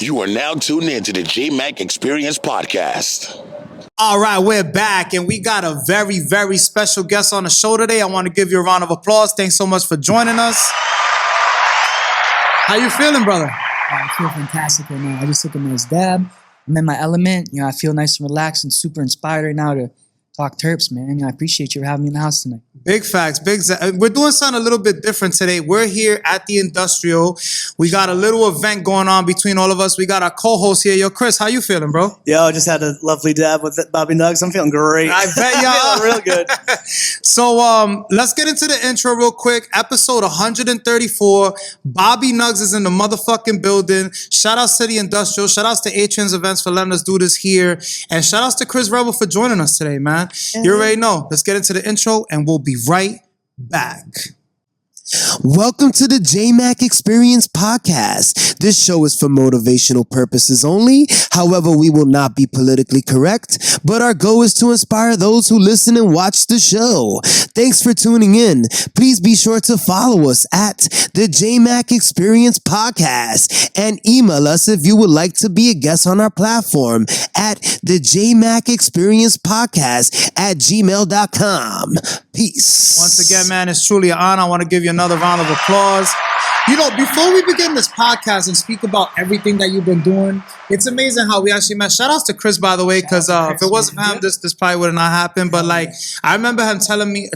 You are now tuned in to the Jmack Experience Podcast. All right, we're back, and we got a very, very special guest on the show today. I want to give you a round of applause. Thanks so much for joining us. How you feeling, brother? I feel fantastic right now. I just took a nice dab. I'm in my element. I feel nice and relaxed and super inspired right now to talk terps, man. I appreciate you for having me in the house tonight. Big facts. We're doing something a little bit different today. We're here at the Industrial. We got a little event going on between all of us. We got our co-host here. Yo, Chris, how you feeling, bro? Yo, I just had a lovely dab with Bobby NuggZ. I'm feeling great. I bet y'all. I'm feeling real good. So let's get into the intro real quick. Episode 134. Bobby NuggZ is in the motherfucking building. Shout outs to the Industrial. Shout outs to A-Trans Events for letting us do this here. And shout outs to Chris Revill for joining us today, man. You already know. Let's get into the intro and we'll be right back. Welcome to the Jmack Experience Podcast. This show is for motivational purposes only. However, we will not be politically correct, but our goal is to inspire those who listen and watch the show. Thanks for tuning in. Please be sure to follow us at the Jmack Experience Podcast and email us if you would like to be a guest on our platform at the Jmack Experience Podcast at gmail.com. Peace. Once again, man, it's truly an honor. I want to give you another round of applause. Before we begin this podcast and speak about everything that you've been doing, it's amazing how we actually met. Shout outs to Chris, by the way, because if it wasn't for him, this probably would have not happened. But I remember him telling me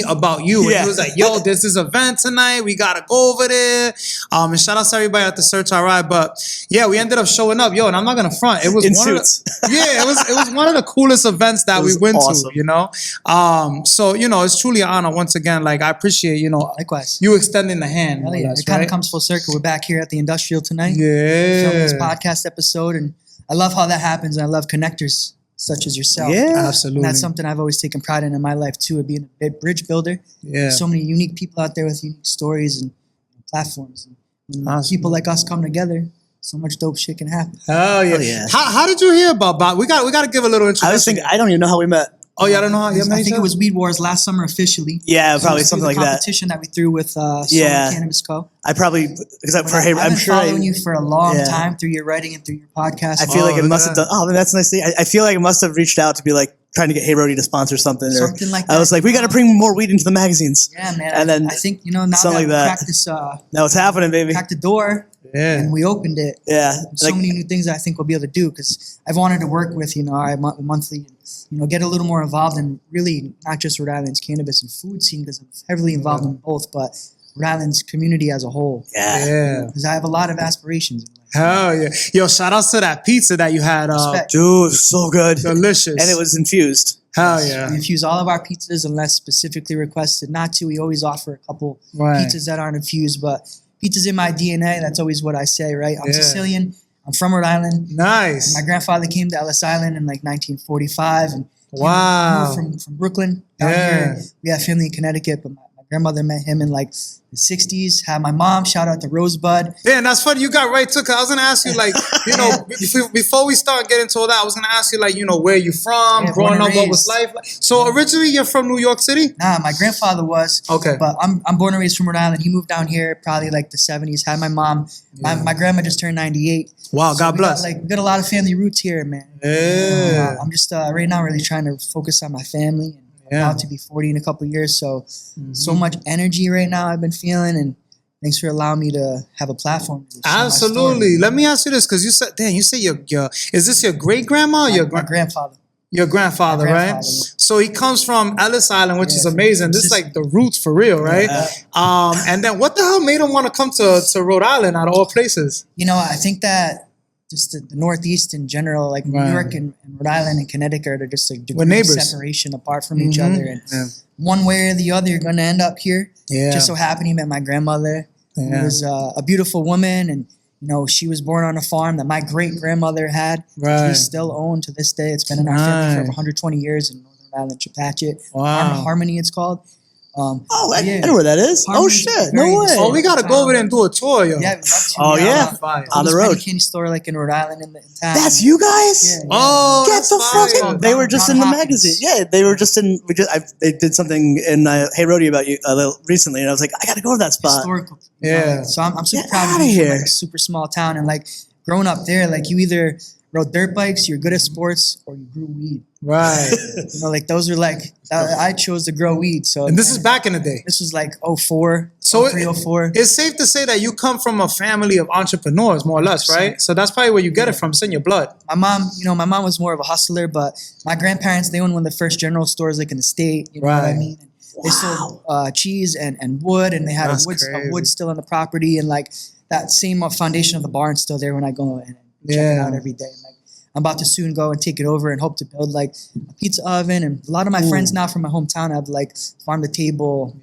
about you. And he was like, yo, there's this event tonight. We got to go over there. And shout outs to everybody at the Search RI. But yeah, we ended up showing up. Yo, and I'm not going to front. It was in one suits. It was one of the coolest events that we went awesome. to, So, it's truly an honor once again. Like, I appreciate, Likewise. you extending the hand. Hell yeah. It kind of comes full circle. We're back here at the Industrial tonight. Yeah. Filming this podcast episode. And I love how that happens. And I love connectors such as yourself. Yeah. Absolutely. And that's something I've always taken pride in my life too, of being a bridge builder. Yeah. There's so many unique people out there with unique stories and platforms. And when people like us come together, so much dope shit can happen. Hell yeah. Hell yeah. How did you hear about Bob? We got to give a little introduction. I was thinking, I don't even know how we met. Oh, yeah, I don't know how you met I think each it was Weed Wars last summer officially. Yeah, So probably it was something through like the that. competition that we threw with Yeah. Cannabis Co. I probably, because I've I'm been sure following you for a long Yeah. time through your writing and through your podcast. I feel like it look must at have done. Oh, that's a nice thing. I feel like it must have reached out to be like trying to get Hey Brody to sponsor something. Something like I was that. like, we got to bring more weed into the magazines. Yeah, man. And then I think now something that like we that. cracked this, Now it's happening, baby. cracked the door, Yeah. and we opened it. Yeah. So many new things that I think we'll be able to do because I've wanted to work with our monthly, get a little more involved in really not just Rhode Island's cannabis and food scene because I'm heavily involved in both, but Rhode Island's community as a whole. Yeah. Because I have a lot of aspirations. Hell yeah. Yo, shout outs to that pizza that you had. Respect. Dude, so good. Delicious. And it was infused. Hell yeah. We infuse all of our pizzas unless specifically requested not to. We always offer a couple Right. pizzas that aren't infused, but pizza's in my DNA. That's always what I say, right? I'm Yeah. Sicilian. I'm from Rhode Island. Nice. My grandfather came to Ellis Island in 1945 and Wow. moved from Brooklyn down here. We have family in Connecticut, but my grandmother met him in the 60s. Had my mom, shout out to Rosebud. Yeah, and that's funny. You got right to it. 'Cause I was gonna ask you, before we start getting into all that, I was gonna ask you, where you from, Yeah, growing born up, and what was raised. life like? So originally, you're from New York City. Nah, my grandfather was. Okay. But I'm born and raised from Rhode Island. He moved down here probably the 70s. Had my mom. My grandma just turned 98. Wow, God bless. We got a lot of family roots here, man. Yeah. I'm just right now really trying to focus on my family. And I'm about to be 40 in a couple years, so much energy right now I've been feeling, and thanks for allowing me to have a platform. To share my Absolutely. story. Let me ask you this, because you said your is this your great grandma or My grandfather. your grandfather, My right? grandfather, yeah. So he comes from Ellis Island, which is from amazing. This is Sicily. the roots for real, right? And then what the hell made him want to come to Rhode Island out of all places? I think that just the Northeast in general, like New York and Rhode Island and Connecticut are just a degree of neighbors. separation apart from each other. And one way or the other, you're going to end up here. Yeah. Just so happened he met my grandmother. Yeah. Who was a beautiful woman, and she was born on a farm that my great grandmother had. Right. We still own to this day. It's been in our family for over 120 years in Northern Island, Chepachet. Wow. Harmony, it's called. I know where that is. Oh Harmony's shit! very No way. Oh, we gotta go over there and do a tour, yo. Yeah, we'd love to. Oh, yeah. On the road. Candy store like in Rhode Island in town. That's you guys. Yeah, yeah. Oh, Get that's the fire. fuck! They were just John in the Hopkins. magazine. Yeah, they were just in. They did something in Hey Rody about you recently, and I was like, I gotta go to that spot. Historical. Yeah. So I'm super Get proud outta to be from here. like a super small town, and like growing up there, like you either rode dirt bikes, you're good at sports, or you grew weed. Right. You know, like those are like I chose to grow weed. So And this is back in the day. This was like 04, So 03, 04. It's safe to say that you come from a family of entrepreneurs, more or less, right? So that's probably where you get it from. It's in your blood. My mom was more of a hustler, but my grandparents, they owned one of the first general stores like in the state. You know what I Right. mean? And they sold cheese and wood, and they had a That's wood still on the property, and like that same foundation of the barn's still there when I go and check it out every day. And, like, I'm about to soon go and take it over and hope to build like a pizza oven. And a lot of my friends now from my hometown have like farm to table,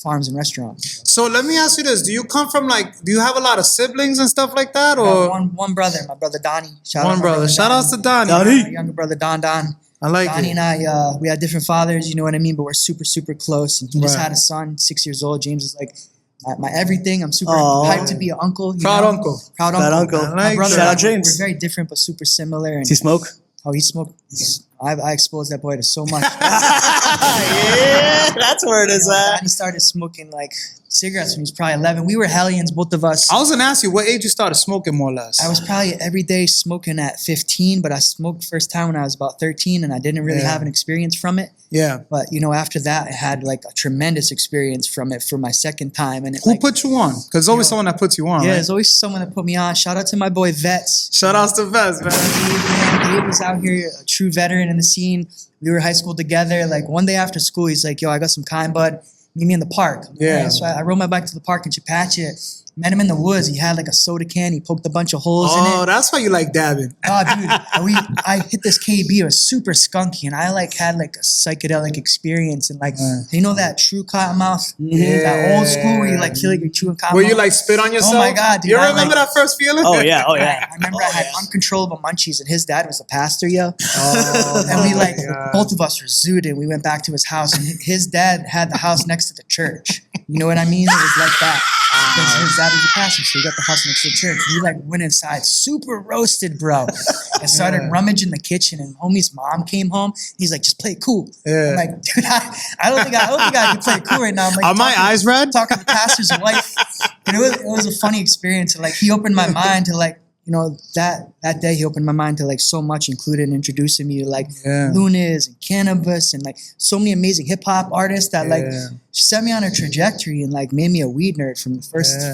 farms and restaurants. So let me ask you this. Do you come from do you have a lot of siblings and stuff like that? Or One brother, my brother Donnie. Shout out one my brother. Shout outs to Donnie. My younger brother Don. I like Donnie it. and I, we had different fathers, you know what I mean? But we're super, super close. And he just Right. had a son, 6 years old. James is like my everything. I'm super Aw. hyped to be an uncle. Proud know? uncle. Proud Proud uncle. uncle. My brother, Shout out and I, James. We're very different, but super similar. And Does he smoke? oh, he smoked. I exposed that boy to so much. Yeah, that's where it is at. He started smoking like cigarettes when he was probably 11. We were hellions, both of us. I was going to ask you, what age you started smoking, more or less? I was probably every day smoking at 15, but I smoked first time when I was about 13, and I didn't really have an experience from it. Yeah. But, you know, after that, I had like a tremendous experience from it for my second time. And it, Who like, put you on? Because there's always someone that puts you on, yeah, right? there's always someone that put me on. Shout out to my boy Vets. Shout outs to Vez, man. Dave was out here, a true veteran in the scene. We were high school together. Like one day after school, he's like, yo, I got some kind bud. Meet me in the park. Yeah. So I rode my bike to the park in Chepachet. Met him in the woods. He had like a soda can. He poked a bunch of holes in it. Oh, that's why you like dabbing. Oh, dude, I hit this KB. It was super skunky, and I like had like a psychedelic experience, and like you know that true cottonmouth, that old school where you like feel like you're chewing cottonmouth. Where you like spit on yourself? Oh my god, dude! You I, remember like, that first feeling? Oh yeah, oh I yeah. remember I had uncontrollable munchies, and his dad was a pastor, yo. Oh, And we like God. both of us were zooted. And we went back to his house, and his dad had the house next to the church. You know what I mean? It was like that. Because his dad was a pastor, so he got the house next to the church. We like went inside, super roasted, bro, and started rummaging the kitchen. And homie's mom came home. He's like, "Just play it cool." Yeah. I'm like, dude, I don't think I can play it cool right now. I'm like, Are my eyes red? talking to the pastor's wife, and it was a funny experience. And like he opened my mind to like, you know, that day he opened my mind to like so much, including introducing me to like Lunas and Cannabis and like so many amazing hip hop artists that like set me on a trajectory and like made me a weed nerd from the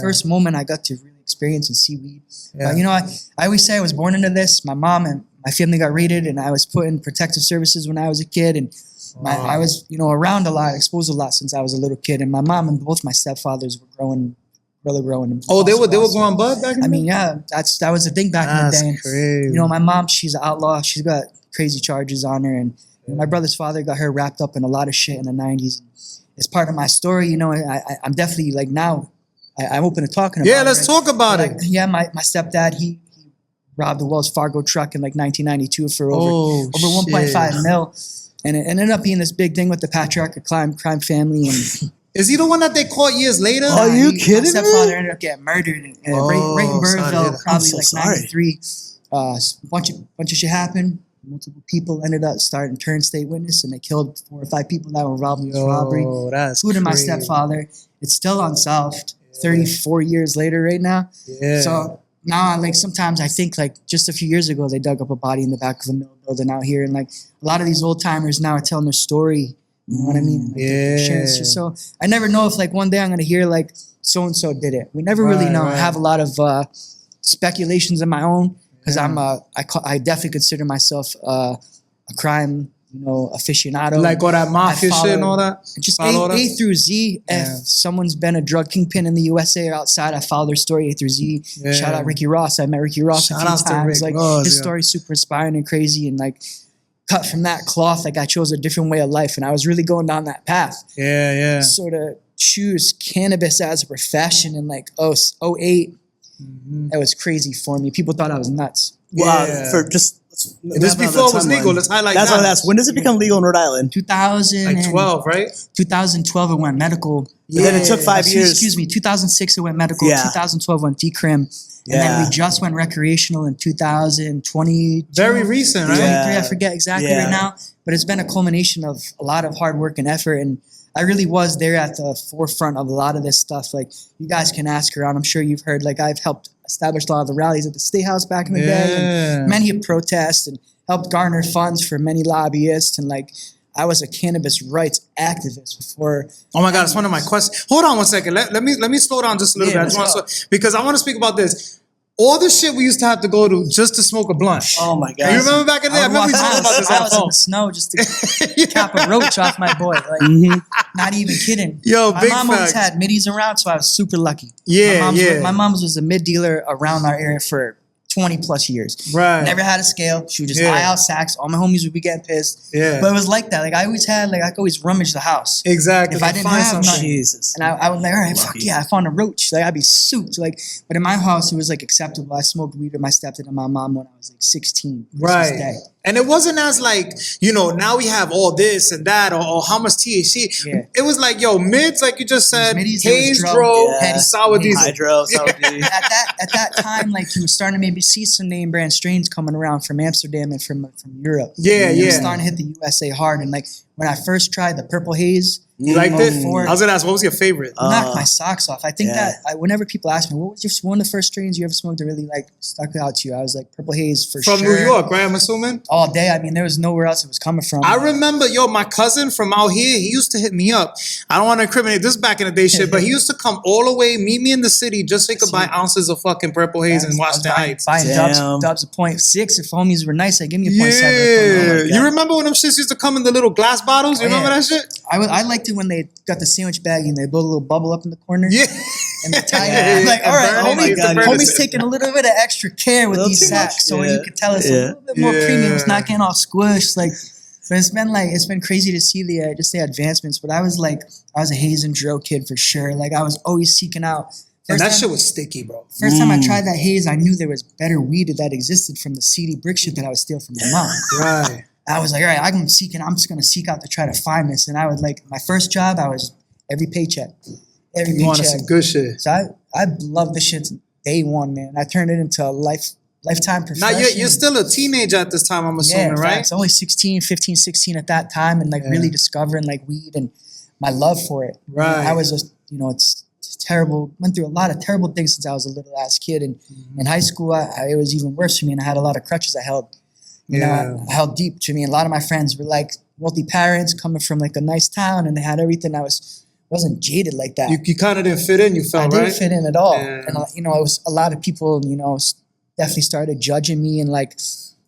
first moment I got to really experience and see weed. But you know, I always say I was born into this. My mom and my family got raided, and I was put in protective services when I was a kid, and I was, you know, around a lot, exposed a lot since I was a little kid. And my mom and both my stepfathers were growing. Oh, they were growing bud back in the I mean, yeah, that was the thing back in the day. And, crazy. you know, my mom, she's an outlaw. She's got crazy charges on her, and my brother's father got her wrapped up in a lot of shit in the 90s. It's part of my story, you know. I'm definitely like now, I'm open to talking about it. Yeah, let's talk about it. Yeah, my stepdad, he robbed the Wells Fargo truck in like 1992 for over 1.5 mil, and it ended up being this big thing with the patriarchal crime family. And is he the one that they caught years later? Are you kidding my me? stepfather ended up getting murdered right in Burrillville, probably so like sorry. 93. A bunch of shit happened. Multiple people ended up starting to turn state witness, and they killed 4 or 5 people that were involved in this robbery, that's including my crazy. stepfather. It's still unsolved 34 years later right now. Yeah. So now, like, sometimes I think, like, just a few years ago, they dug up a body in the back of a mill building out here. And, like, a lot of these old timers now are telling their story. You know what I mean? Like, they're sharing shit. So I never know if, like, one day I'm going to hear, like, so-and-so did it. We never really know. I have a lot of speculations of my own, because I definitely consider myself a crime, you know, aficionado. Like all that mafia shit and all that? Just A through Z. If someone's been a drug kingpin in the USA or outside, I follow their story A through Z. Yeah. Shout out Ricky Ross. I met Ricky Ross Shout a outs few to times. Rick Like Ross, his yeah. story's super inspiring and crazy, and like cut from that cloth. Like I chose a different way of life, and I was really going down that path. Yeah. Sort of choose cannabis as a profession in like 08. That was crazy for me. People thought I was nuts. Well, for just This before it was legal. Let's highlight That's that. what that's. When does it become legal in Rhode Island? 2012, right? 2012 it went medical. But then it took 5 years. Excuse me, 2006 it went medical. Yeah. 2012 went decrim. And then we just went recreational in 2020. Very recent, right? 23, I forget exactly right now. But it's been a culmination of a lot of hard work and effort. And I really was there at the forefront of a lot of this stuff. Like, you guys can ask around. I'm sure you've heard, like, I've helped establish a lot of the rallies at the State House back in the day. And many protests and helped garner funds for many lobbyists. And, like, I was a cannabis rights activist before. Oh my God, it's one of my questions. Hold on one second. Let me slow down just a little bit. Because I want to speak about this. All the shit we used to have to go to just to smoke a blunt. Oh my God. You remember back in the day? I remember we talked about this I at was in home. the snow just to cap a roach off my boy. Like, not even kidding. Yo, my big mom always facts. had middies around, so I was super lucky. Yeah, My mom's was a mid dealer around our area for 20 plus years. Right. Never had a scale. She would just eye out sacks. All my homies would be getting pissed. Yeah. But it was like that. Like, I always had, like, I could always rummage the house. Exactly. If I didn't have nothing. Jesus. And I was like, all right, fuck yeah, I found a roach. Like, I'd be souped. Like, but in my house, it was like acceptable. I smoked weed with my stepdad and my mom when I was like 16. Right. Day. And it wasn't as like, you know, now we have all this and that or how much THC. Yeah. It was like, yo, mids, like you just said, Middies, haze, it was dro, dro, and sour diesel. Hydro, sour diesel. At that time, like, you were starting to maybe see some name brand strains coming around from Amsterdam and from Europe. Yeah, It was yeah. starting to hit the USA hard. And like, when I first tried the purple haze, You liked it? before- I was gonna ask, what was your favorite? knocked my socks off. I think yeah. that whenever people ask me, what was one of the first strains you ever smoked that really like stuck out to you? I was like, purple haze for From sure. New York, right? I'm assuming. All day. I mean, there was nowhere else it was coming from. I remember, yo, my cousin from out here, he used to hit me up. I don't want to incriminate this back in the day shit, but he used to come all the way, meet me in the city just so he could buy ounces of fucking Purple Haze in Washington Heights. Buying Damn. dubs of 0.6. If homies were nice, I'd give me a 0.7. Yeah. You remember when them shits used to come in the little glass bottles? You Oh, remember yeah. that shit? I liked it when they got the sandwich bag and they blow a little bubble up in the corner. Yeah. And they tie Yeah. it. I'm like, all right, And burn it, homie, like the burn homie's it. taking a little bit of extra care with Little these too much. sacks, so Yeah. you could tell it's a Yeah. little bit more Yeah. premium. It's not getting all squished. Like, but it's been crazy to see the just the advancements. But I was a haze and dro kid for sure. Like, I was always seeking out. And that time- shit was sticky, bro. First time I tried that haze, I knew there was better weed that existed from the seedy brick shit that I would steal from my mom. Right. I was like, all right, I'm just gonna seek out to try to find this. And I was like, my first job, I was every paycheck. You wanted some good shit. So I love this shit day one, man. I turned it into a lifetime Now, profession. you're still a teenager at this time, I'm assuming, right? It's only 15, 16 at that time, and like really discovering like weed and my love for it. Right. I was just, it's terrible. Went through a lot of terrible things since I was a little ass kid, and in high school, it was even worse for me. And I had a lot of crutches I held. I held deep to me. And a lot of my friends were like wealthy parents coming from like a nice town, and they had everything. I wasn't jaded like that. You kind of didn't fit in, you felt, I right? didn't fit in at all. Yeah. And, it was a lot of people, definitely started judging me. And like,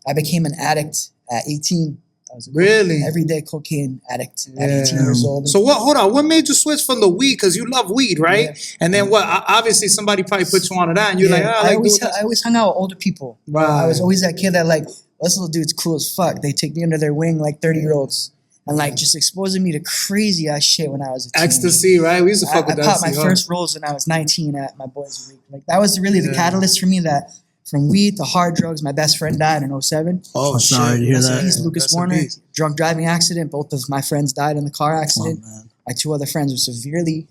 I became an addict at 18. I was a Really? everyday cocaine addict at 18 years old. So hold on, what made you switch from the weed? Because you love weed, right? Yeah. And then what? Obviously, somebody probably put you onto that, and you're like, I like doing I always hung out with older people. Right. I was always that kid that like, this little dude's cool as fuck. They take me under their wing like 30-year-olds. And like just exposing me to crazy ass shit when I was a teen. Ecstasy, right? We used to fuck with I that. popped my first rolls when I was 19 at my boy's rig. Like, that was really the catalyst for me, that from weed to hard drugs. My best friend died in 07. Oh, sorry to hear Rest in that. peace, Lucas Rest in Warner, peace. drunk driving accident. Both of my friends died in the car accident. man. My two other friends were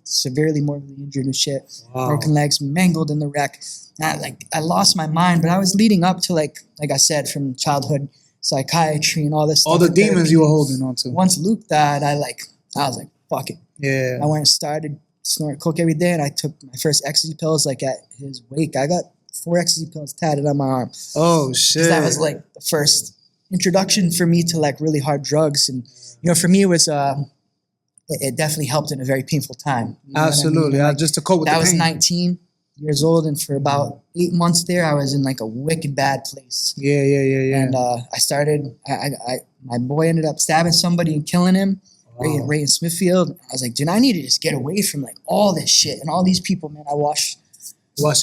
severely morbidly injured and shit. Wow. Broken legs, mangled in the wreck. And I lost my mind, but I was leading up to like I said, from childhood psychiatry and all this stuff. All the and demons therapy. you were holding on to. Once Luke died, I was like, fuck it. Yeah. I went and started snorting coke every day, and I took my first ecstasy pills like at his wake. I got 4 ecstasy pills tatted on my arm. Oh, shit. That was like the first introduction for me to like really hard drugs. And, for me, it was, it definitely helped in a very painful time. You know what I mean? Absolutely. Like, Just to cope with that the was pain. 19 years old, and for about 8 months there, I was in like a wicked bad place. Yeah. And I started, my boy ended up stabbing somebody and killing him. Right in Smithfield. I was like, dude, I need to just get away from like all this shit and all these people, man. I Wash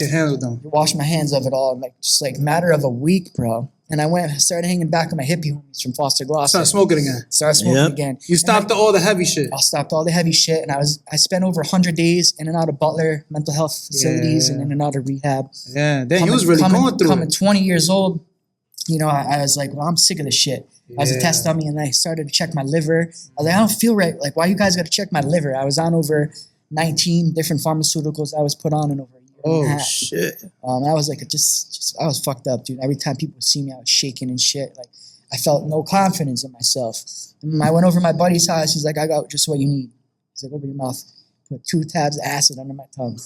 your hands with them. washed my hands of it all in like just like matter of a week, bro. And I started hanging back with my hippie homies from Foster Gloucester. Start smoking again. Started smoking Yep. again. You stopped all the heavy shit. I stopped all the heavy shit, and I spent over 100 days in and out of Butler mental health facilities and in and out of rehab. Yeah. Then you was really going through Coming it. 20 years old, you know, I was like, well, I'm sick of this shit. I was a test dummy, and I started to check my liver. I was like, I don't feel right. Like, why you guys got to check my liver? I was on over 19 different pharmaceuticals I was put on in over a year and a half. Shit. I was like, I was fucked up, dude. Every time people would see me, I was shaking and shit. Like, I felt no confidence in myself. And I went over to my buddy's house. He's like, I got just what you need. He's like, open your mouth. Put 2 tabs of acid under my tongue.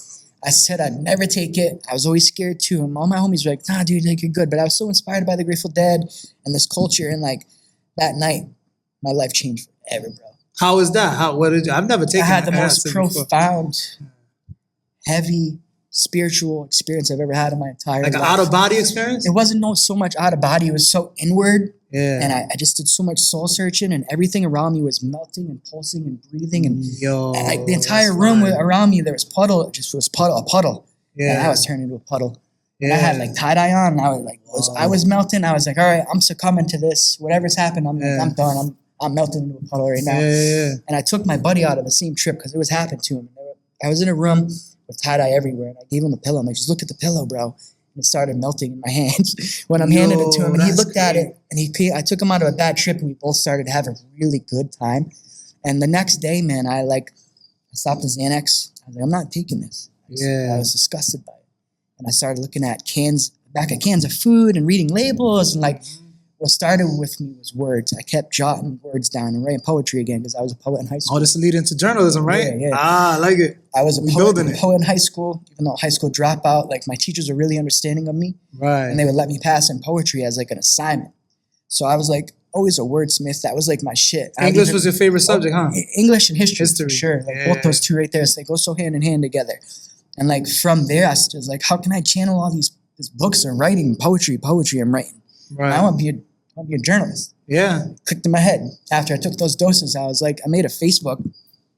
I said I'd never take it. I was always scared too. And all my homies were like, nah, dude, like, you're good. But I was so inspired by the Grateful Dead and this culture. And like that night, my life changed forever, bro. How is that? I've never taken. I had the most acid profound, heavy, spiritual experience I've ever had in my entire like life. an out of body experience. It wasn't so much out of body. It was so inward. Yeah. And I just did so much soul searching, and everything around me was melting and pulsing and breathing. And, and like the entire room around me, there was puddle. It just was a puddle. Yeah. And I was turning into a puddle. And I had like tie-dye on, and I was like, I was melting. I was like, all right, I'm succumbing to this. Whatever's happened, I'm done. I'm melting into a puddle right now. And I took my buddy out of the same trip because it was happening to him. I was in a room with tie-dye everywhere, and I gave him a pillow. I'm like, just look at the pillow, bro. And it started melting in my hands when I'm handing it to him. And he looked at it, and I took him out of a bad trip, and we both started to have a really good time. And the next day, man, I stopped the Xanax. I was like, I'm not taking this. I was disgusted by it. And I started looking at back at cans of food and reading labels. And like, what started with me was words. I kept jotting words down and writing poetry again because I was a poet in high school. Oh, this is leading into journalism, right? Yeah. I like it. I was a poet in high school, even though high school dropout. Like, my teachers were really understanding of me. Right. And they would let me pass in poetry as like an assignment. So I was like always a wordsmith. That was like my shit. English was your favorite subject, huh? English and history. For sure. Like both those two right there. So they go so hand in hand together. And like from there, I was like, how can I channel all these books and writing, poetry I'm writing? Right. I want to be a journalist. Yeah. Clicked in my head. After I took those doses, I was like, I made a Facebook.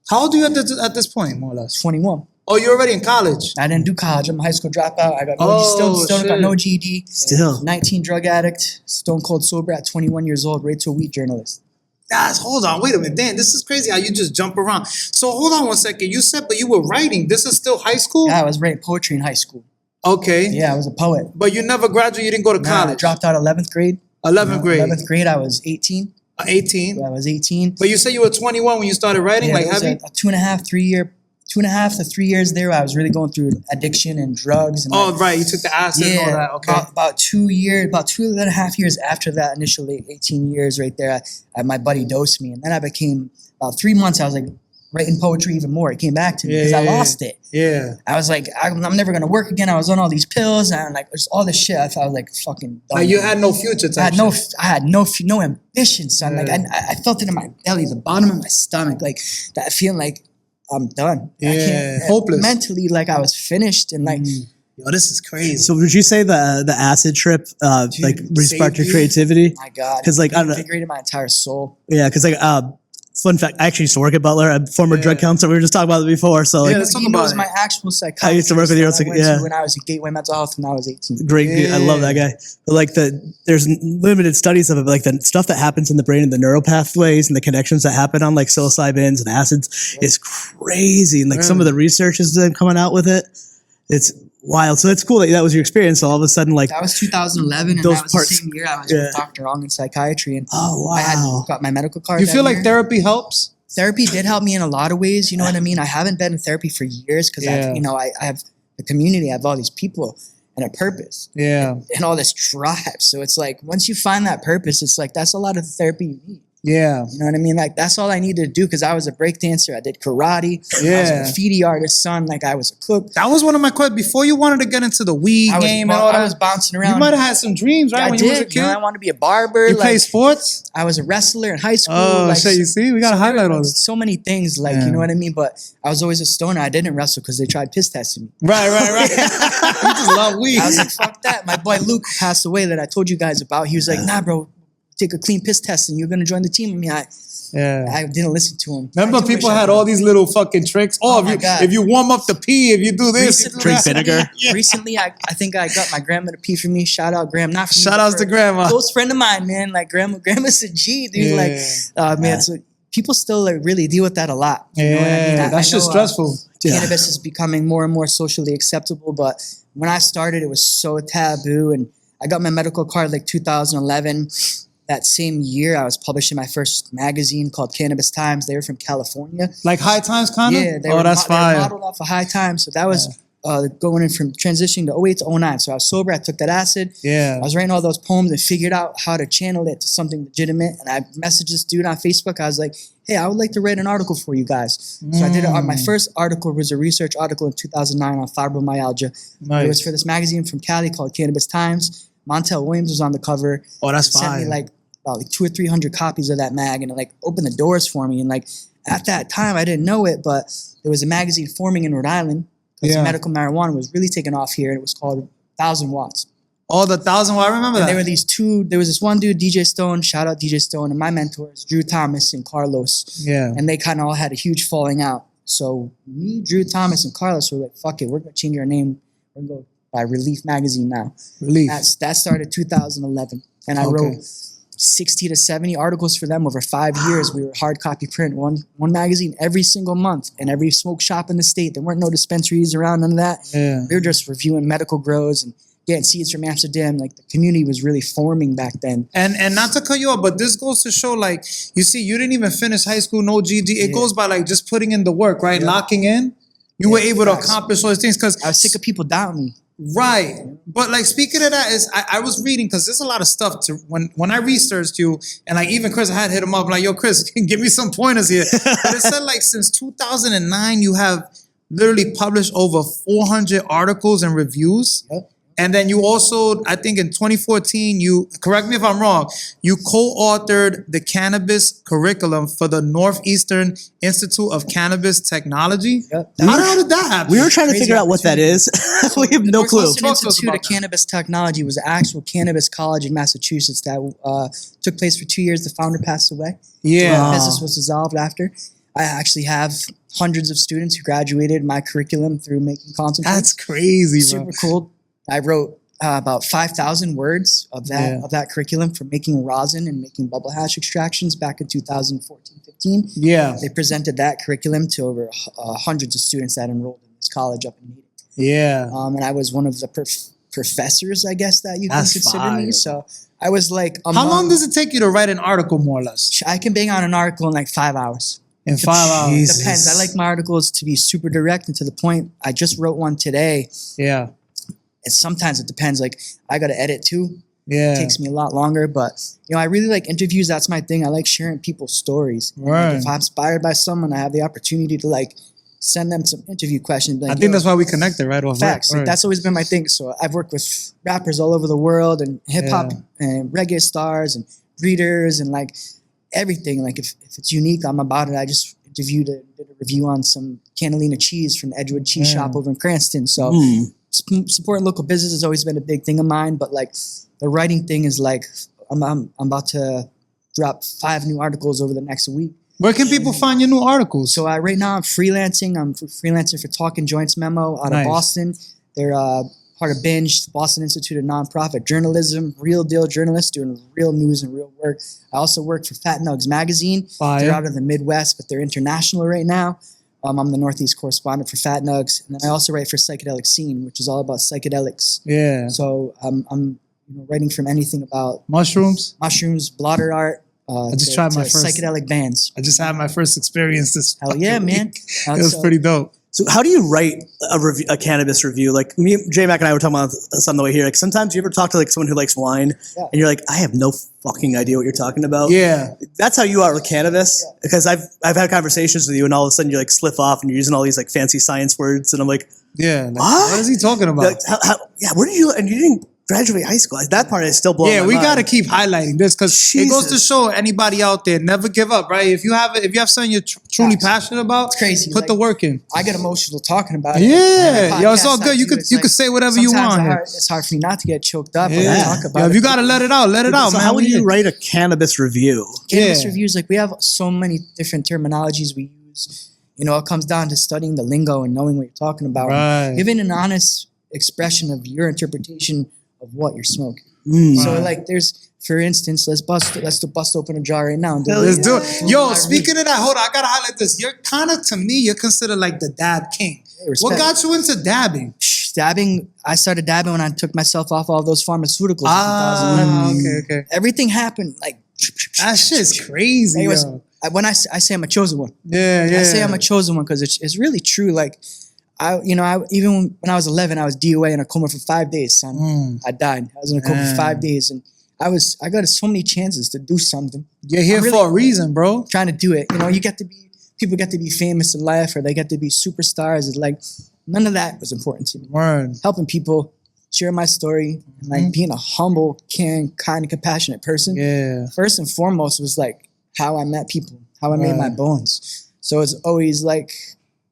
How old are you at this point, more or less? 21. Oh, you're already in college. I didn't do college. I'm a high school dropout. I got still got no GED. Still. 19 drug addict, stone cold sober at 21 years old, right to a weed journalist. Guys, hold on. Wait a minute. Dan, this is crazy how you just jump around. So hold on one second. You said, but you were writing. This is still high school? Yeah, I was writing poetry in high school. Okay. Yeah, I was a poet. But you never graduated. You didn't go to college. I dropped out 11th grade. 11th grade. 11th grade, I was 18. 18? Yeah, I was 18. But you said you were 21 when you started writing? Yeah, like it was heavy? a 2.5 to 3 years there. I was really going through addiction and drugs. And right. You took the acid and all that. Okay. About 2.5 years after that, initially 18 years right there, my buddy dosed me. And then I became, about 3 months, I was like writing poetry even more. It came back to me because I lost it. Yeah. I was like, I'm never going to work again. I was on all these pills and like just all this shit. I felt like fucking dumb. Like you had no future I had no ambition, son. Like I felt it in my belly, the bottom of my stomach, like that feeling like I'm done. Yeah, hopeless. Mentally, like I was finished and like, yo, this is crazy. So would you say the acid trip like sparked your creativity? My God, because like I don't know, invigorated my entire soul. Yeah, because like fun fact, I actually used to work at Butler. I'm a former drug counselor. We were just talking about it before. So like, he knows my actual psychiatrist. I used to work with you. When I was at Gateway Mental Health when I was 18. Great dude. I love that guy. But like there's limited studies of it, but like the stuff that happens in the brain and the neural pathways and the connections that happen on like psilocybins and acids is crazy. And like some of the research has been coming out with it. It's wild. So that's cool that was your experience. So all of a sudden, like that was 2011, and that was the same year I was with Dr. Ong in psychiatry. And I had got my medical card. You feel like therapy helps? Therapy did help me in a lot of ways. You know what I mean? I haven't been in therapy for years because I have the community. I have all these people and a purpose. Yeah. And all this drive. So it's like once you find that purpose, it's like that's a lot of the therapy you need. Yeah. You know what I mean? Like that's all I needed to do because I was a break dancer. I did karate. I was a graffiti artist, son. Like I was a cook. That was one of my questions. Before you wanted to get into the weed game and all that. I was bouncing around. You might have had some dreams, right? When you was a kid. I wanted to be a barber. You played sports? I was a wrestler in high school. Oh, shit. You see? We got to highlight all this. So many things, like, you know what I mean? But I was always a stoner. I didn't wrestle because they tried piss testing me. Right. You just love weed. I was like, fuck that. My boy Luke passed away that I told you guys about. He was like, nah, bro, take a clean piss test and you're going to join the team with me. I didn't listen to him. Remember, people had all these little fucking tricks. If you warm up the pee, if you do this, drink vinegar. Recently, I think I got my grandma to pee for me. Shout out, Graham. Not for me. Shout outs to grandma. Close friend of mine, man. Like grandma's a G, dude. Man. So people still like really deal with that a lot. You know what I mean? That's just stressful. Cannabis is becoming more and more socially acceptable, but when I started, it was so taboo and I got my medical card like 2011. That same year, I was publishing my first magazine called Cannabis Times. They were from California. Like High Times, kind of? Yeah, they oh, were that's they were fire. modeled off of High Times. So that was going in from transitioning to 08 to 09. So I was sober. I took that acid. Yeah. I was writing all those poems and figured out how to channel it to something legitimate. And I messaged this dude on Facebook. I was like, hey, I would like to write an article for you guys. So I did my first article was a research article in 2009 on fibromyalgia. Nice. It was for this magazine from Cali called Cannabis Times. Montel Williams was on the cover. Oh, that's Sent fire. me like about like 200 or 300 copies of that mag, and it like opened the doors for me. And like at that time, I didn't know it, but there was a magazine forming in Rhode Island because medical marijuana was really taking off here, and it was called 1,000 Watts. Oh, the 1,000 Watt. I remember And that. there was this one dude, DJ Stone, shout out DJ Stone, and my mentors, Drew Thomas and Carlos. Yeah. And they kind of all had a huge falling out. So me, Drew Thomas, and Carlos were like, fuck it, we're going to change our name. We're going to go by Relief Magazine now. Relief. That started 2011. And I wrote 60 to 70 articles for them over 5 years. We were hard copy print, one magazine every single month, and every smoke shop in the state. There weren't no dispensaries around, none of that. Yeah. We were just reviewing medical grows and getting seeds from Amsterdam. Like the community was really forming back then. And not to cut you off, but this goes to show, like, you see, you didn't even finish high school, no GD. It goes by like just putting in the work, right? Locking in. You were able to accomplish all these things because I was sick of people doubting me. right. But like speaking of that, is I was reading because there's a lot of stuff to when I researched you and like even Chris, I had hit him up like, yo, Chris, give me some pointers here. But it said like since 2009, you have literally published over 400 articles and reviews. Yep. And then you also, I think in 2014, you, correct me if I'm wrong, you co-authored the cannabis curriculum for the Northeastern Institute of Cannabis Technology. Yep. How did that happen? We were trying to Crazy figure out what that is. We have no clue. Northwestern Talk to us Institute about of that. Cannabis Technology was an actual cannabis college in Massachusetts that took place for 2 years. The founder passed away. Yeah. The business was dissolved after. I actually have hundreds of students who graduated my curriculum through making concentrates. That's crazy, bro. Super cool. I wrote about 5,000 words of that curriculum for making rosin and making bubble hash extractions back in 2014-15. Yeah. They presented that curriculum to over hundreds of students that enrolled in this college up in Natick. Yeah. And I was one of the professors, I guess, that you That's can consider fire. me. So I was like, How long does it take you to write an article, more or less? I can bang out an article in like 5 hours. In 5 hours. Jesus. Depends. I like my articles to be super direct and to the point. I just wrote one today. Yeah. And sometimes it depends. Like I got to edit too. Yeah. It takes me a lot longer, but I really like interviews. That's my thing. I like sharing people's stories. And, like, Right. if I'm inspired by someone, I have the opportunity to like send them some interview questions. Like, I think that's why we connected right off. facts. Right. Like, that's always been my thing. So I've worked with rappers all over the world and hip hop and reggae stars and breeders and like everything. Like if it's unique, I'm about it. I just did a review on some Catalina cheese from the Edgewood Cheese Shop over in Cranston. So supporting local business has always been a big thing of mine. But like the writing thing is like I'm about to drop 5 new articles over the next week. Where can people find your new articles? So right now I'm freelancing. I'm freelancing for Talking Joints Memo out Nice. of Boston. They're part of Binge, the Boston Institute of Nonprofit Journalism, real deal journalists doing real news and real work. I also work for MOTIVATIONAL magazine. Fire. They're out of the Midwest, but they're international right now. I'm the Northeast correspondent for MOTIVATIONAL, and then I also write for Psychedelic Scene, which is all about psychedelics. Yeah. So I'm writing from anything about Mushrooms. mushrooms, blotter art. I just tried my first- psychedelic bands. I just had my first experience this Hell yeah, fucking man. week. It was pretty dope. So how do you write a cannabis review? Like me, Jmack and I were talking about this on the way here. Like sometimes you ever talk to like someone who likes wine and you're like, I have no fucking idea what you're talking about. Yeah. That's how you are with cannabis. Because I've had conversations with you and all of a sudden you like slip off and you're using all these like fancy science words and I'm like, Yeah. Like, What? what is he talking about? like where did you, and you didn't graduate high school. Like, that part is still blowing Yeah, my we mind. got to keep highlighting this because it goes to Jesus. show anybody out there, never give up, right? If you have something you're truly passionate about, It's crazy. put Like, the work in. I get emotional talking about it. Yeah, yo, it's all Podcasts good. I You do, could it's you like, could say whatever you sometimes want. Here. it's hard for me not to get choked up when I Yeah, talk about yo, it. if you gotta let it out, let it out, So man. how would We you here. write a cannabis review? Cannabis Yeah. reviews, like we have so many different terminologies we use. It comes down to studying the lingo and knowing what you're talking about. Right. And giving an honest expression of your interpretation of what you're smoking. Mm. So like there's, for instance, let's bust open a jar right now. And do Hell Let's it. do it. Yo, speaking of that, hold on, I gotta highlight this. You're kind of, to me, you're considered like the dab king. Respect. What got you into dabbing? dabbing, I started dabbing when I took myself off all those pharmaceuticals. in 2011. Okay. Everything happened like That shit's crazy. Anyways, yo. when I say I'm a chosen one, Yeah. I say I'm a chosen one because it's really true. Like even when I was 11, I was DOA in a coma for 5 days. Son, I died. I was in a coma for 5 days, and I got so many chances to do something. You're here for a reason, bro. Trying to do it. People get to be famous in life, or they get to be superstars. It's like none of that was important to me. Word. Helping people, share my story, and like being a humble, caring, kind, and compassionate person. Yeah. First and foremost was like how I met people, how I made my bones. So it's always like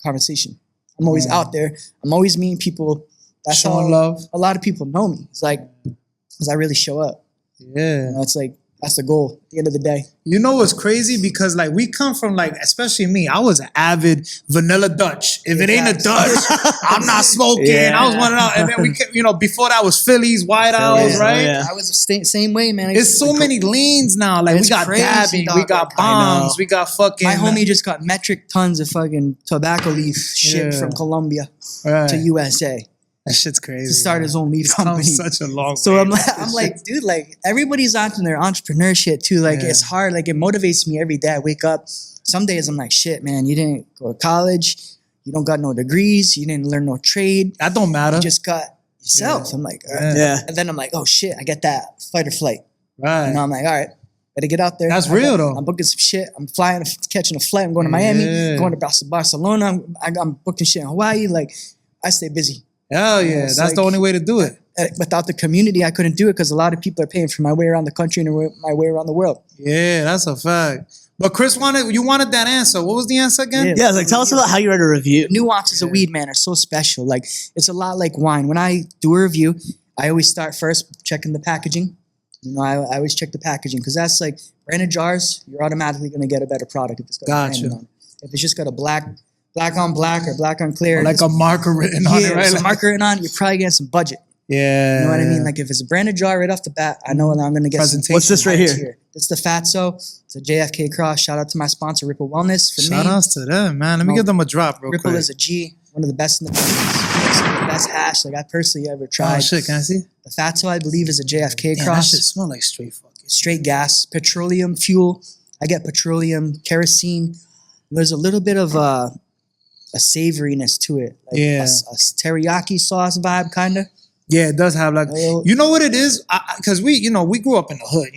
conversation. I'm always out there. I'm always meeting people. That's Showing how love. a lot of people know me. It's like, because I really show up. Yeah. It's like, that's the goal at the end of the day. You know what's crazy? Because like we come from like, especially me, I was an avid vanilla Dutch. If it ain't a Dutch, I'm not smoking. Yeah. I was one of those. And then we kept, before that was Phillies, White Owls, right? Yeah. I was the same way, man. It's so many lanes now. Like we It's got crazy, dabbing, dog. we got I know. bombs, we got fucking. My homie just got metric tons of fucking tobacco leaf shipped Yeah. from Colombia Right. to USA That shit's crazy. to start his own leaf It's come company. such a long So way. I'm like, dude, like everybody's out in their entrepreneur shit too. Like it's hard. Like it motivates me every day. I wake up. Some days I'm like, shit, man, you didn't go to college. You don't got no degrees. You didn't learn no trade. That don't matter. You just got yourself. I'm like, all right. Yeah. And then I'm like, oh shit, I get that fight or flight. right. And I'm like, all right, better get out there. That's real, though. I'm booking some shit. I'm flying, catching a flight. I'm going to Miami. Yeah. Going to Barcelona. I'm booking shit in Hawaii. Like I stay busy. Hell yeah. It's That's like- the only way to do it. Without the community, I couldn't do it because a lot of people are paying for my way around the country and my way around the world. Yeah, that's a fact. But Chris you wanted that answer. What was the answer again? Yeah, like tell us about how you read a review. Nuances of weed, man, are so special. Like it's a lot like wine. When I do a review, I always start first checking the packaging. I always check the packaging because that's like branded jars. You're automatically going to get a better product if it's got a branding on it. If it's just got a black on black or black on clear, Or like a marker written on it, right? There's a marker written on it, you're probably getting some budget. Yeah. You know what I mean? Like if it's a branded jar right off the bat, I know that I'm going to get some Presentation. What's this right here? It's the Fatso. It's a JFK cross. Shout out to my sponsor, Revill Wellness. For Shout me, outs to them, man. Let me give them a drop real Revill quick. is a G, one of the best in the business. Some of the best hash like I personally ever Oh tried. shit, can I see? The Fatso, I believe, is a JFK Damn, that cross. shit smell like straight fucking. Straight gas, petroleum fuel. I get petroleum, kerosene. There's a little bit of a savoriness to it. Like Yeah. a teriyaki sauce vibe, kind of. Yeah, it does have like, Well- you know what it is? Because we grew up in the hood,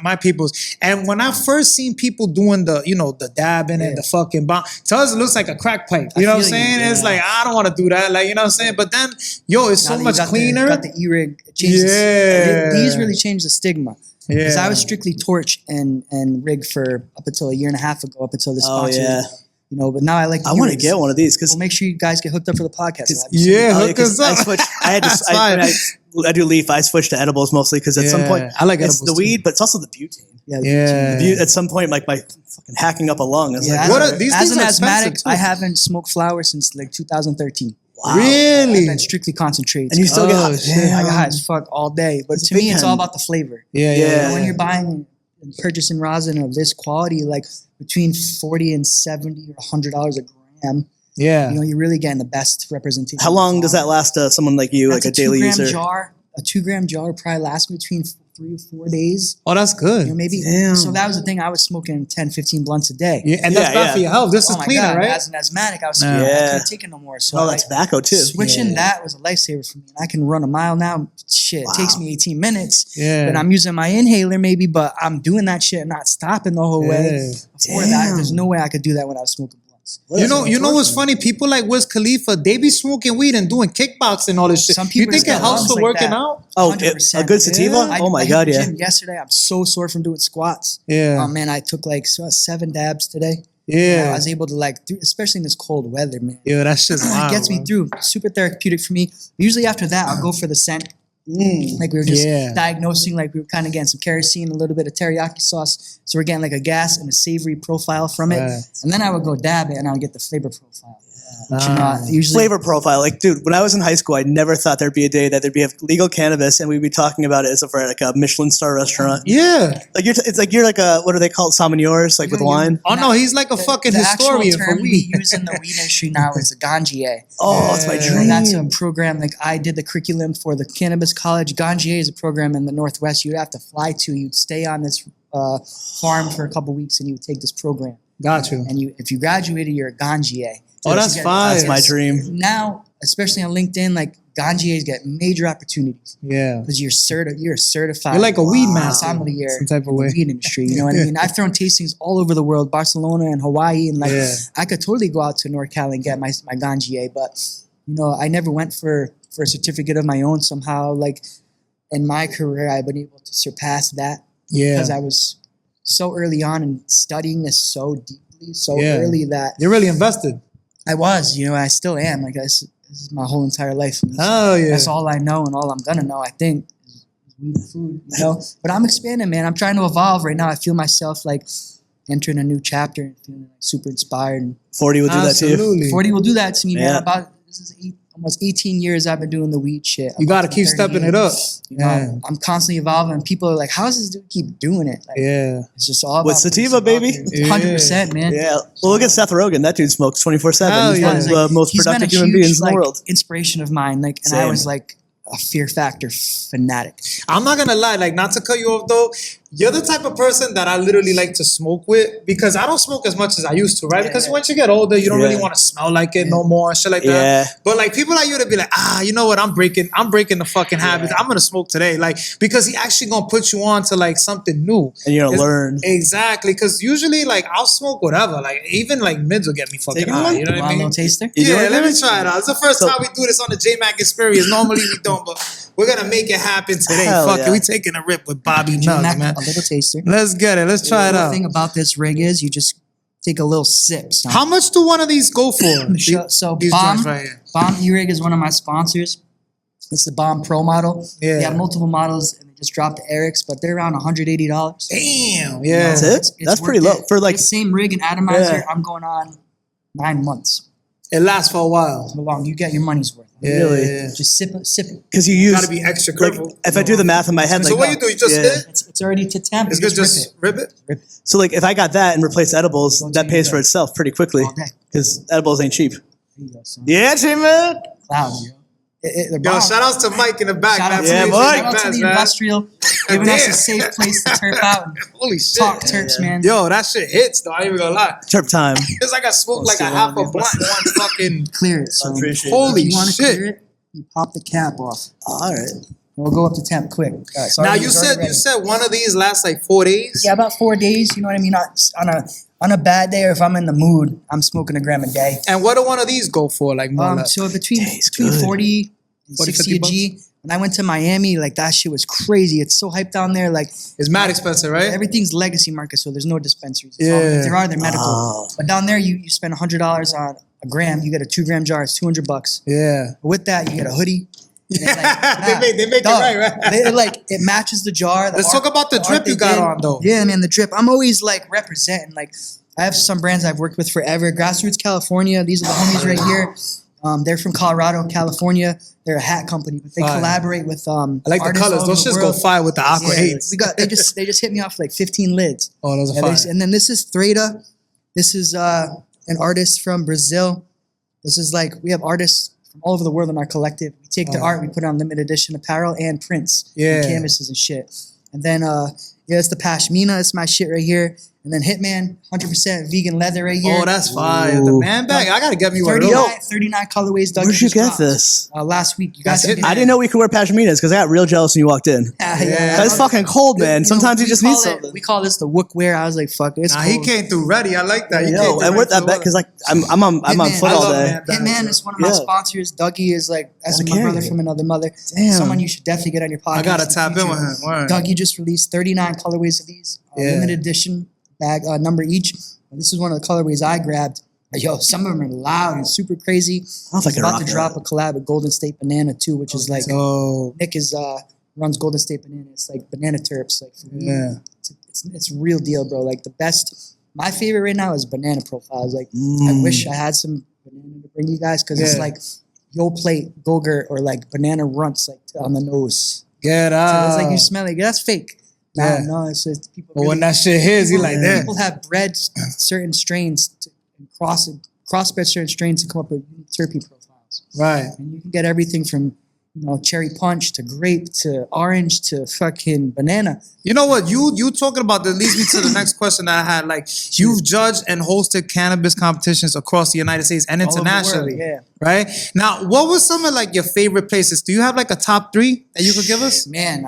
my people's. And when I first seen people doing the dabbing and the fucking bomb, to us it looks like a crack pipe. You know what I'm feel you, saying? It's yeah. like, I don't want to do that. Like, you know what I'm saying? But then, it's so Now that much you got cleaner. Got the E-rig. It changes. Yeah. These really changed the stigma. Because Yeah. I was strictly torch and rig for up until a year and a half ago, up until this Oh, sponsor. yeah. But now I like I want to E-rigs. get one of these because Well, make sure you guys get hooked up for the podcast. Yeah, Oh, hook us I up. switched. I had to. That's fine. I do leaf. I switched to edibles mostly because at some Yeah, point I like it's edibles the weed, too. but it's also the butane. Yeah. At some point, like my fucking hacking up a lung. Is Yeah, like, What are- these as things an are expensive, asthmatic, too. I haven't smoked flower since like 2013. wow. Really? I've been strictly concentrated. And you still get Oh, hot. shit. I got high as fuck all day. But It's to big me, it's time. all about the flavor. Yeah. When you're buying and purchasing rosin of this quality, like between $40 and $70 or $100 a gram, Yeah. you're really getting the best representation. How long does that last? Someone like you, That's like a daily 2-gram user. jar. A 2-gram jar probably lasts between 3 or 4 days. Oh, that's good. Maybe. Damn. So that was the thing. I was smoking 10, 15 blunts a day. Yeah, and that's Yeah, bad yeah. for your health. This Oh is my cleaner, God. right? As an asthmatic, I was Yeah. I couldn't take it no more. So Oh, I- that's tobacco too. switching that was a lifesaver for me. I can run a mile now. Shit, it takes me 18 minutes. Yeah. And I'm using my inhaler maybe, but I'm doing that shit and not stopping the whole way. Before that, Damn. there's no way I could do that when I was smoking blunts. You know what's funny? People like Wiz Khalifa, they be smoking weed and doing kickboxing and all this shit. Some You people think just it got helps lungs for like working that. out? Oh, 100%. a good sativa? I- Oh my I hit God, the yeah. gym yesterday, I'm so sore from doing squats. Yeah. Oh man, I took like 7 dabs today. Yeah. I was able to especially in this cold weather, man. Yeah, that's just wild. It gets me bro. through. Super therapeutic for me. Usually after that, I'll go for the scent. Like we were just Yeah. diagnosing, like we were kind of getting some kerosene, a little bit of teriyaki sauce. So we're getting like a gas and a savory profile from it. Right. And then I would go dab it and I would get the flavor profile. Usually Flavor profile. Like, dude, when I was in high school, I never thought there'd be a day that there'd be legal cannabis and we'd be talking about it as if we're at like a Michelin star restaurant. Yeah. Like you're like a, what do they call it? Sommeliers, like with wine. Oh no, he's like a fucking the historian actual for term we weed. use in the weed industry now is a ganjier. Oh, it's my dream. And that's a program, like I did the curriculum for the cannabis college. Ganjier is a program in the Northwest you'd have to fly to. You'd stay on this farm for a couple weeks and you would take this program. Got you. And if you graduated, you're a ganjier. Oh, that's fine. That's my dream. Now, especially on LinkedIn, like ganjiers get major opportunities Yeah. because you're certified. You're like a weed master sommelier some type of in way. the weed industry. You know what I mean? I've thrown tastings all over the world, Barcelona and Hawaii, and like I could totally go out to NorCal and get my ganjier, but you know, I never went for a certificate of my own. Somehow, like in my career, I've been able to surpass that because I was so early on and studying this so deeply, so early that You're really invested. I was, you know, I still am. Like this is my whole entire life. Oh yeah. That's all I know and all I'm gonna know, I think, is weed and food, you know? But I'm expanding, man. I'm trying to evolve right now. I feel myself like entering a new chapter and feeling like super inspired. And 40 will do that to you. Absolutely. 40 will do that to me, man. Yeah. This is almost 18 years I've been doing the weed shit. You got to I'm keep 38. stepping it up. You know, Yeah. I'm constantly evolving. And people are like, how does this dude keep doing it? Like, Yeah. It's just all about With sativa, baby. 100%, man. Yeah. Well, look at Seth Rogen. That dude smokes 24/7. Hell He's yeah. one of the most He's been a productive human huge, beings in the like, world. inspiration of mine. Like, and I Same. was like a Fear Factor fanatic. I'm not gonna lie, like not to cut you off though. You're the type of person that I literally like to smoke with because I don't smoke as much as I used to, right? Because once you get older, you don't really want to smell like it no more and shit like that. But like people like you to be like, you know what? I'm breaking the fucking habits. I'm gonna smoke today, like because he actually gonna put you on to like something new. And you're gonna learn. Exactly, because usually like I'll smoke whatever, like even like mids will get me fucking high. You know what I Want a mean? little taster? Yeah, let me try it out. It's the first time we do this on the Jmack Experience. Normally we don't, but we're gonna make it happen today. Hell Fuck yeah. it, we taking a rip with Bobby NuggZ, Jmack, man. a little taster. Let's get it. Let's try it The out. thing about this rig is you just take a little sip. Son. How much do one of these go for? So These Bomb, joints right here. Bomb E-Rig is one of my sponsors. It's the Bomb Pro model. Yeah. They have multiple models and they just dropped the Erics, but they're around $180. Damn. Yeah. That's it? That's pretty worth low. it. For like, The same rig and atomizer, Yeah. I'm going on 9 months. It lasts for a while. So long, you get your money's worth. Yeah, Really? yeah. Just sip it. because you use, Gotta be extra like, careful. if I do the math in my head, So like, what you do? You just hit? It's already to temp. It's You good. Just rip it. rip it so like if I got that and replace edibles, Don't that take pays it for out. itself pretty quickly all day. because edibles ain't cheap. There you go, son. Yeah, J-Man. Clouds, yo. They're Yo, bomb. shout outs to Mike in the back, Shout man. out to, Yeah, you. boy. Shout out to the industrial, giving us a safe place to turf out and Holy shit. talk Terps, man. Yo, that shit hits though. I ain't even gonna lie. Terp time. It's like I smoked like a half a blunt in one fucking. Clear it. So Appreciate Holy if you want to shit. clear it, you pop the cap off. All right. We'll go up to temp quick. All right, so Now already- you it's already said ready. one of these lasts like 4 days. Yeah, about 4 days. You know what I mean? On a bad day, or if I'm in the mood, I'm smoking a gram a day. And what do one of these go for? Like more or less? So between good. 40 and 40, 60 a 50 G. When I went to Miami, like that shit was crazy. It's so hyped down there. Like It's mad expensive, right? everything's legacy market, so there's no dispensaries. It's Yeah. all, if there are, they're medical. Oh. But down there, you spend $100 on a gram. You get a 2 gram jar. It's $200. Yeah. But with that, you get a hoodie. And it's like, They make it dog. right, right? It matches the jar. Let's talk about the drip art they you got did. on, though. Yeah, man, the drip. I'm always like representing. Like I have some brands I've worked with forever. Grassroots California. These are the homies right here. They're from Colorado, California. They're a hat company, but they Fire. collaborate with I like the artists colors. all Those over shits the go world. fire with the aqua Yeah, 8s. they just hit me off like 15 lids. Oh, those are Yeah, fire. and then this is Threda. This is an artist from Brazil. This is like we have artists from all over the world in our collective. We take their art, we put it on limited edition apparel and prints, Yeah. and canvases and shit. And then it's the Pashmina. It's my shit right here. And then Hitman, 100% vegan leather right here. Oh, that's fire. The Ooh. man bag. I gotta get me one of those. 39 colorways. Doug Where'd you just get dropped. this? Last week. You guys That's can it. I didn't know we could wear pashminas because I got real jealous when you walked in. Yeah. That's fucking cold, man. Sometimes you just need something. We call this the wook wear. I was like, fuck it. It's Nah, he cold. came through ready. I like that. He came Yo, through and with ready that bet, because like I'm on Hitman. foot I all love day. man bags, Hitman bro. is one of my Yeah. sponsors. Dougie is like, that's Gotta my carry brother it. from another mother. Damn. Someone you should definitely get on your podcast. I gotta in the tap in future. with him. Word. Dougie just released 39 colorways of these, Yeah. limited edition bag, number each. And this is one of the colorways I grabbed. Yo, some of them are loud and super crazy. I was like, He's about to rock drop a collab with Golden State Banana too, which is like So, Nick is runs Golden State Banana. It's like banana terps. Like for me, yeah. it's real deal, bro. Like the best. My favorite right now is banana profiles. Like I wish I had some banana to bring you guys because it's like yo plate gogurt or like banana runts like on the nose. Get So out. it's like you smell it. That's fake. Yeah. No, it's just people. But when that shit hits, you like that. People have bred certain strains to crossbred certain strains to come up with unique terpene profiles. Right. And you can get everything from cherry punch to grape to orange to fucking banana. You know what? You talking about that leads me to the next question that I had. Like, you've judged and hosted cannabis competitions across the United States and All over the world, internationally. yeah. Right? Now, what was some of like your favorite places? Do you have like a top 3 that you could give us? Man,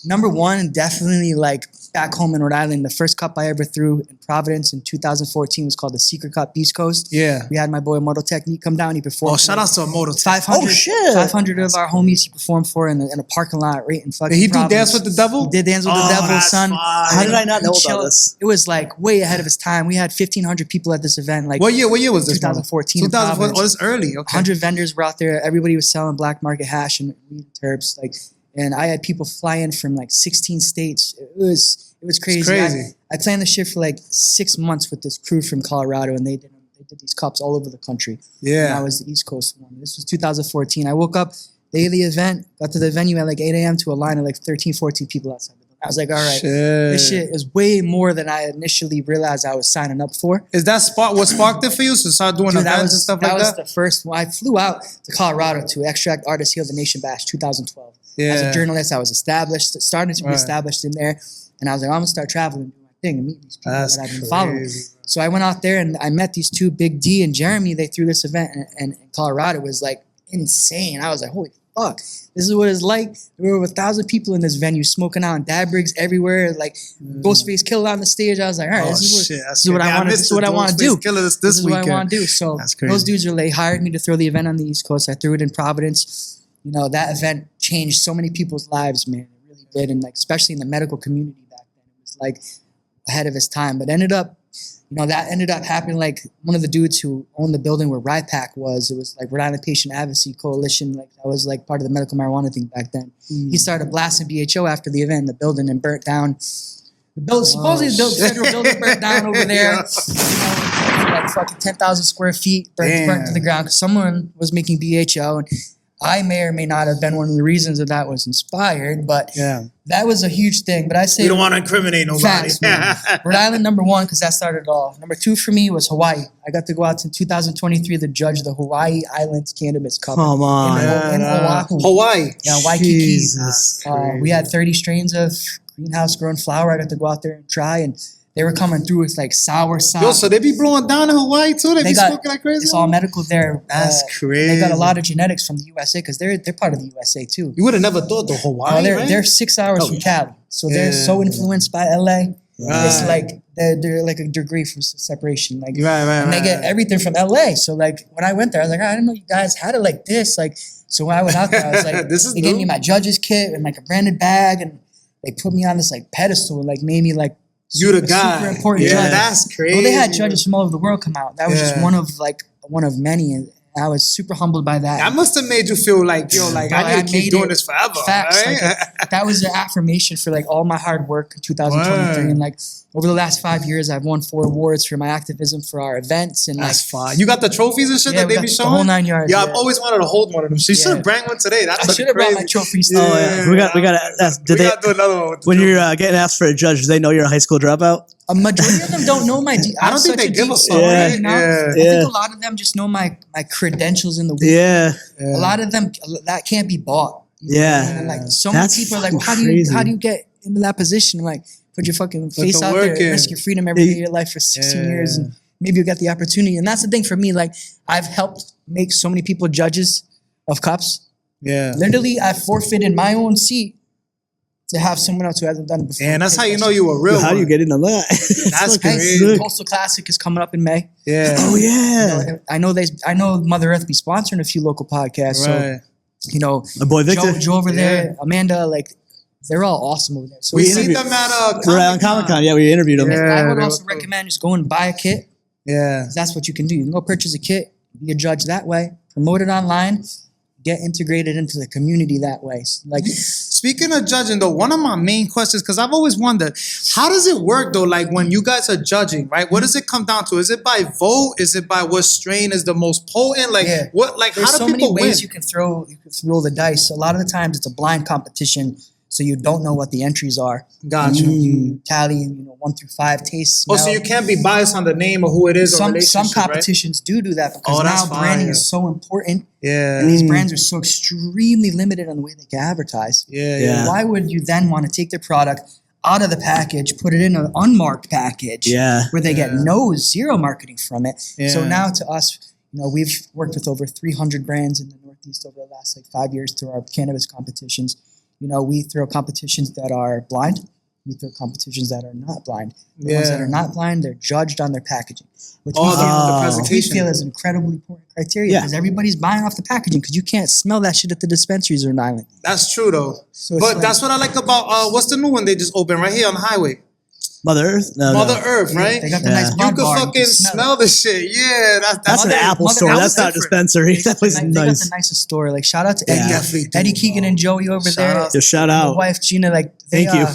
number one, definitely like back home in Rhode Island, the first cup I ever threw in Providence in 2014 was called the Secret Cup East Coast. Yeah. We had my boy Mortal Technique come down. He performed. Oh, shout out to Moto. 500, Oh, shit. 500 of our homies he performed for in a parking lot right in fucking Did he do Providence. Dance with the Devil? He did Dance with Oh, the Devil, that's son. fire. How did I not know He about chilled. this? It was like way ahead of his time. We had 1,500 people at this event. Like What year was this? 2014 in 2014. Oh, Providence. it's early. Okay. 100 vendors were out there. Everybody was selling black market hash and weed and terps. Like, and I had people fly in from like 16 states. It was crazy. It's crazy. I planned the shit for like 6 months with this crew from Colorado, and they did these cups all over the country. Yeah. And I was the East Coast one. This was 2014. I woke up day of the event, got to the venue at like 8 a.m. to a line of like 13, 14 people outside. I was like, all right, this shit is way more than I initially realized I was signing up for. Is that what sparked it for you to start doing Dude, events and stuff like that? that? That was the first one. I flew out to Colorado to Extract Artists Heal the Nation Bash 2012. As a journalist, I was starting to be established in there. And I was like, I'm going to start traveling and do my thing and meet these people that I've been following. So I went out there and I met these two, Big D and Jeremy. They threw this event and Colorado. It was like insane. I was like, holy fuck, this is what it's like. There were over 1,000 people in this venue smoking out and dab rigs everywhere, like Ghostface Killer on the stage. I was like, all right, this is what I want to do. This is what I want to do. So those dudes hired me to throw the event on the East Coast. I threw it in Providence. That event changed so many people's lives, man. It really did. And like, especially in the medical community back then, it was like ahead of its time. But that ended up happening. Like one of the dudes who owned the building where RIPAC was, it was like Rhode Island Patient Advocacy Coalition. Like that was like part of the medical marijuana thing back then. He started blasting BHO after the event in the building and burnt down. The building, supposedly the federal building burnt down over there. Like fucking 10,000 square feet burnt to the ground because someone was making BHO, and I may or may not have been one of the reasons that was inspired, but that was a huge thing. But I say you don't want to incriminate nobody. Facts, Rhode Island, number one, because that started it all. Number two for me was Hawaii. I got to go out in 2023 to judge the Hawaii Islands Cannabis Cup. Come on. In Oahu. Hawaii. Yeah, Waikiki. Jesus. We had 30 strains of greenhouse grown flower. I got to go out there and try, and they were coming through with like sour sop. Yo, so they be blowing down in Hawaii too? They be smoking like crazy? It's all medical there. That's crazy. They got a lot of genetics from the USA because they're part of the USA too. You would have never thought the Hawaii, they're 6 hours from Cali. So they're so influenced by LA. It's like they're like a degree from separation. Like and they get everything from LA. So like when I went there, I was like, I didn't know you guys had it like this. Like so when I went out there, I was like, they gave me my judge's kit and like a branded bag, and they put me on this like pedestal and like made me like you the guy. Super important judge. That's crazy. Well, they had judges from all over the world come out. That was just one of many, and I was super humbled by that. That must have made you feel like, I need to keep doing this forever. Facts. Right? Like, that was an affirmation for like all my hard work in 2023. And like over the last 5 years, I've won 4 awards for my activism for our events. And that's fine. You got the trophies and shit that they be showing? The whole 9 yards. Yeah, I've always wanted to hold one of them. She should have bring one today. That's I should have brought my trophies. Oh yeah, we got to ask. We got to do another one. When you're getting asked for a judge, do they know you're a high school dropout? A majority of them don't know my. I don't think they give a fuck. I think a lot of them just know my credentials in the weed. Yeah. A lot of them that can't be bought. Yeah. And like so many people are like, well, how do you get into that position? Like, put your fucking face out there, risk your freedom every day of your life for 16 years, and maybe you get the opportunity. And that's the thing for me. Like, I've helped make so many people judges of cups. Yeah. Literally, I forfeited my own seat to have someone else who hasn't done it before. And that's how you know you a real How do you get into that? That's crazy. Coastal Classic is coming up in May. Yeah. Oh yeah. I know Mother Earth be sponsoring a few local podcasts. Right. So my boy Victor, Joe over there, Amanda, like they're all awesome over there. So we see them at Comic-Con. Yeah, we interviewed them. I would also recommend just go and buy a kit. Yeah. That's what you can do. You can go purchase a kit, be a judge that way, promote it online, get integrated into the community that way. Like, speaking of judging though, one of my main questions, because I've always wondered, how does it work though? Like when you guys are judging, right? What does it come down to? Is it by vote? Is it by what strain is the most potent? Like what? Like there's how do so many people ways win? you can roll the dice. A lot of the times it's a blind competition, so you don't know what the entries are. Gotcha. You tally, 1 through 5, taste, smell. Oh, so you can't be biased on the name or who it is or Some relationship, competitions do that because now branding is so important. Yeah. And these brands are so extremely limited on the way they can advertise. Yeah. Why would you then want to take their product out of the package, put it in an unmarked package where they get zero marketing from it? Yeah. So now to us, we've worked with over 300 brands in the Northeast over the last 5 years through our cannabis competitions. We throw competitions that are blind. We throw competitions that are not blind. The ones that are not blind, they're judged on their packaging, which we feel is incredibly important criteria because everybody's buying off the packaging because you can't smell that shit at the dispensaries or an island. That's true though. So but that's what I like about what's the new one they just opened right here on the highway? Mother Earth? Mother Earth, right? They got the nice You can fucking smell the shit. Yeah, that's an Apple store. That's not a dispensary. That was They nice. got the nicest store. Like shout out to Eddie Keegan and Joey over there. Just shout out. My wife Gina. Thank you.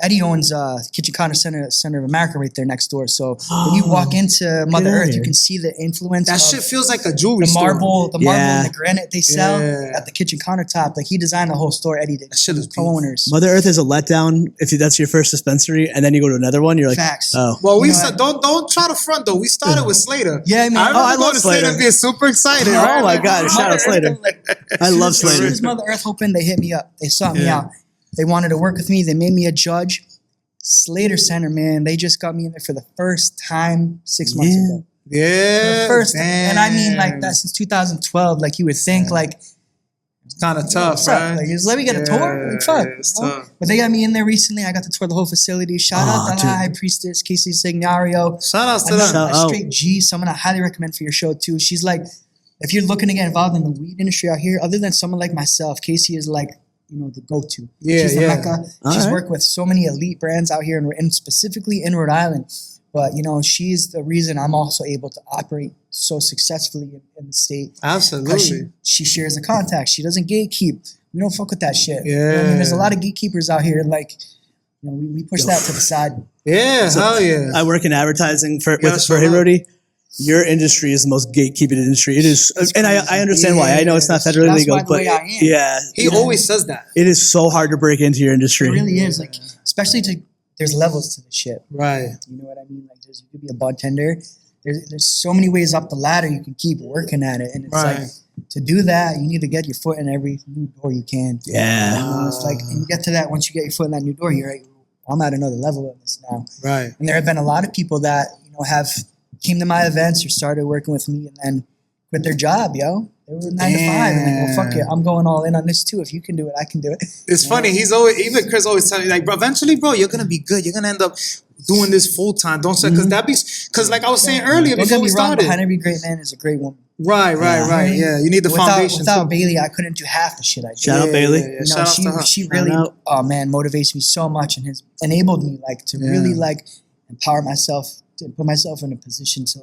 Eddie owns Kitchen Counter Center of America right there next door. So when you walk into Mother Earth, you can see the influence. That shit feels like a jewelry the marble, store. the marble and the granite they sell at the kitchen countertop. Like he designed the whole store. Eddie did. That shit is co-owners. Mother Earth is a letdown if that's your first dispensary, and then you go to another one. You're like, facts. Oh, well, we said don't try to front though. We started with Slater. Yeah, man. I love Slater. Slater. Being super excited. Oh right? my god! Shout out Slater. I love As soon Slater. as Mother Earth opened, they hit me up. They sought me out. They wanted to work with me. They made me a judge. Slater Center, man, they just got me in there for the first time 6 months ago. Yeah. The first time. And I mean like that since 2012. Like you would think like it's kind of tough, right? Like, just let me get a tour. Like, fuck. Tough. But they got me in there recently. I got to tour the whole facility. Shout out to the High Priestess, Casey Signario. Shout out to them. A straight G, someone I highly recommend for your show too. She's like, if you're looking to get involved in the weed industry out here, other than someone like myself, Casey is like, the go-to. She's the Mecca. She's worked with so many elite brands out here and specifically in Rhode Island. But, she's the reason I'm also able to operate so successfully in the state. Absolutely. She shares the contacts. She doesn't gatekeep. We don't fuck with that shit. Yeah. There's a lot of gatekeepers out here. Like, we push that to the side. Yeah, hell yeah. I work in advertising for Hirodi. Your industry is the most gatekeeping industry. It is, and I understand why. I know it's not federally legal, but he always says that. It is so hard to break into your industry. It really is. Like, especially there's levels to the shit. Right. You know what I mean? Like, you could be a bartender. There's so many ways up the ladder. You can keep working at it, and it's like to do that, you need to get your foot in every new door you can. Yeah. It's like, and you get to that once you get your foot in that new door, you're like, I'm at another level of this now. Right. And there have been a lot of people that have came to my events or started working with me and then quit their job, yo. They were 9 to 5 and well, fuck it, I'm going all in on this too. If you can do it, I can do it. It's funny. He's always, even Chris always telling me, like, bro, eventually, bro, you're going to be good. You're going to end up doing this full time. Don't say, because like I was saying earlier before we started. Behind every great man is a great woman. Right. Yeah, you need the foundation. Without Bailey, I couldn't do half the shit I did. Shout out Bailey. Shout out to her. She really, motivates me so much and has enabled me to really empower myself, to put myself in a position to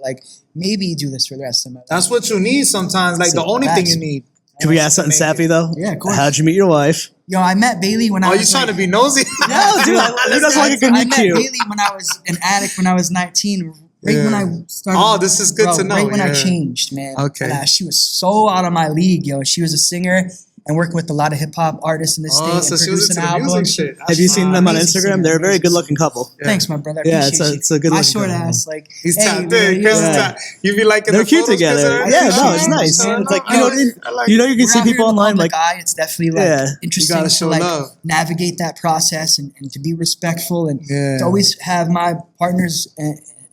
maybe do this for the rest of my life. That's what you need sometimes. Like the only thing you need. Can we ask something sappy though? Yeah, of course. How'd you meet your wife? Yo, I met Bailey when I was. Are you trying to be nosy? No, dude. That's like a good I meet met cute. Bailey when I was an addict when I was 19. Right when I started. Oh, this is good to know. Right when I changed, man. Okay. And, she was so out of my league, yo. She was a singer and worked with a lot of hip hop artists in the state. So and she was producing into the music albums. shit. Have you seen them on Amazing Instagram? singer, They're a very amazing good looking couple. Thanks, my brother. Yeah, Appreciate it's a good my looking short couple. ass, He's hey, tapped in. Chris is tapped. You be liking They're the cute photos, together. Chris, Yeah, right? no, it's nice. It's like you can see We're out here people in the online public like eye. It's definitely interesting gotta to show love. navigate that process and to be respectful and Yeah. to always have my partner's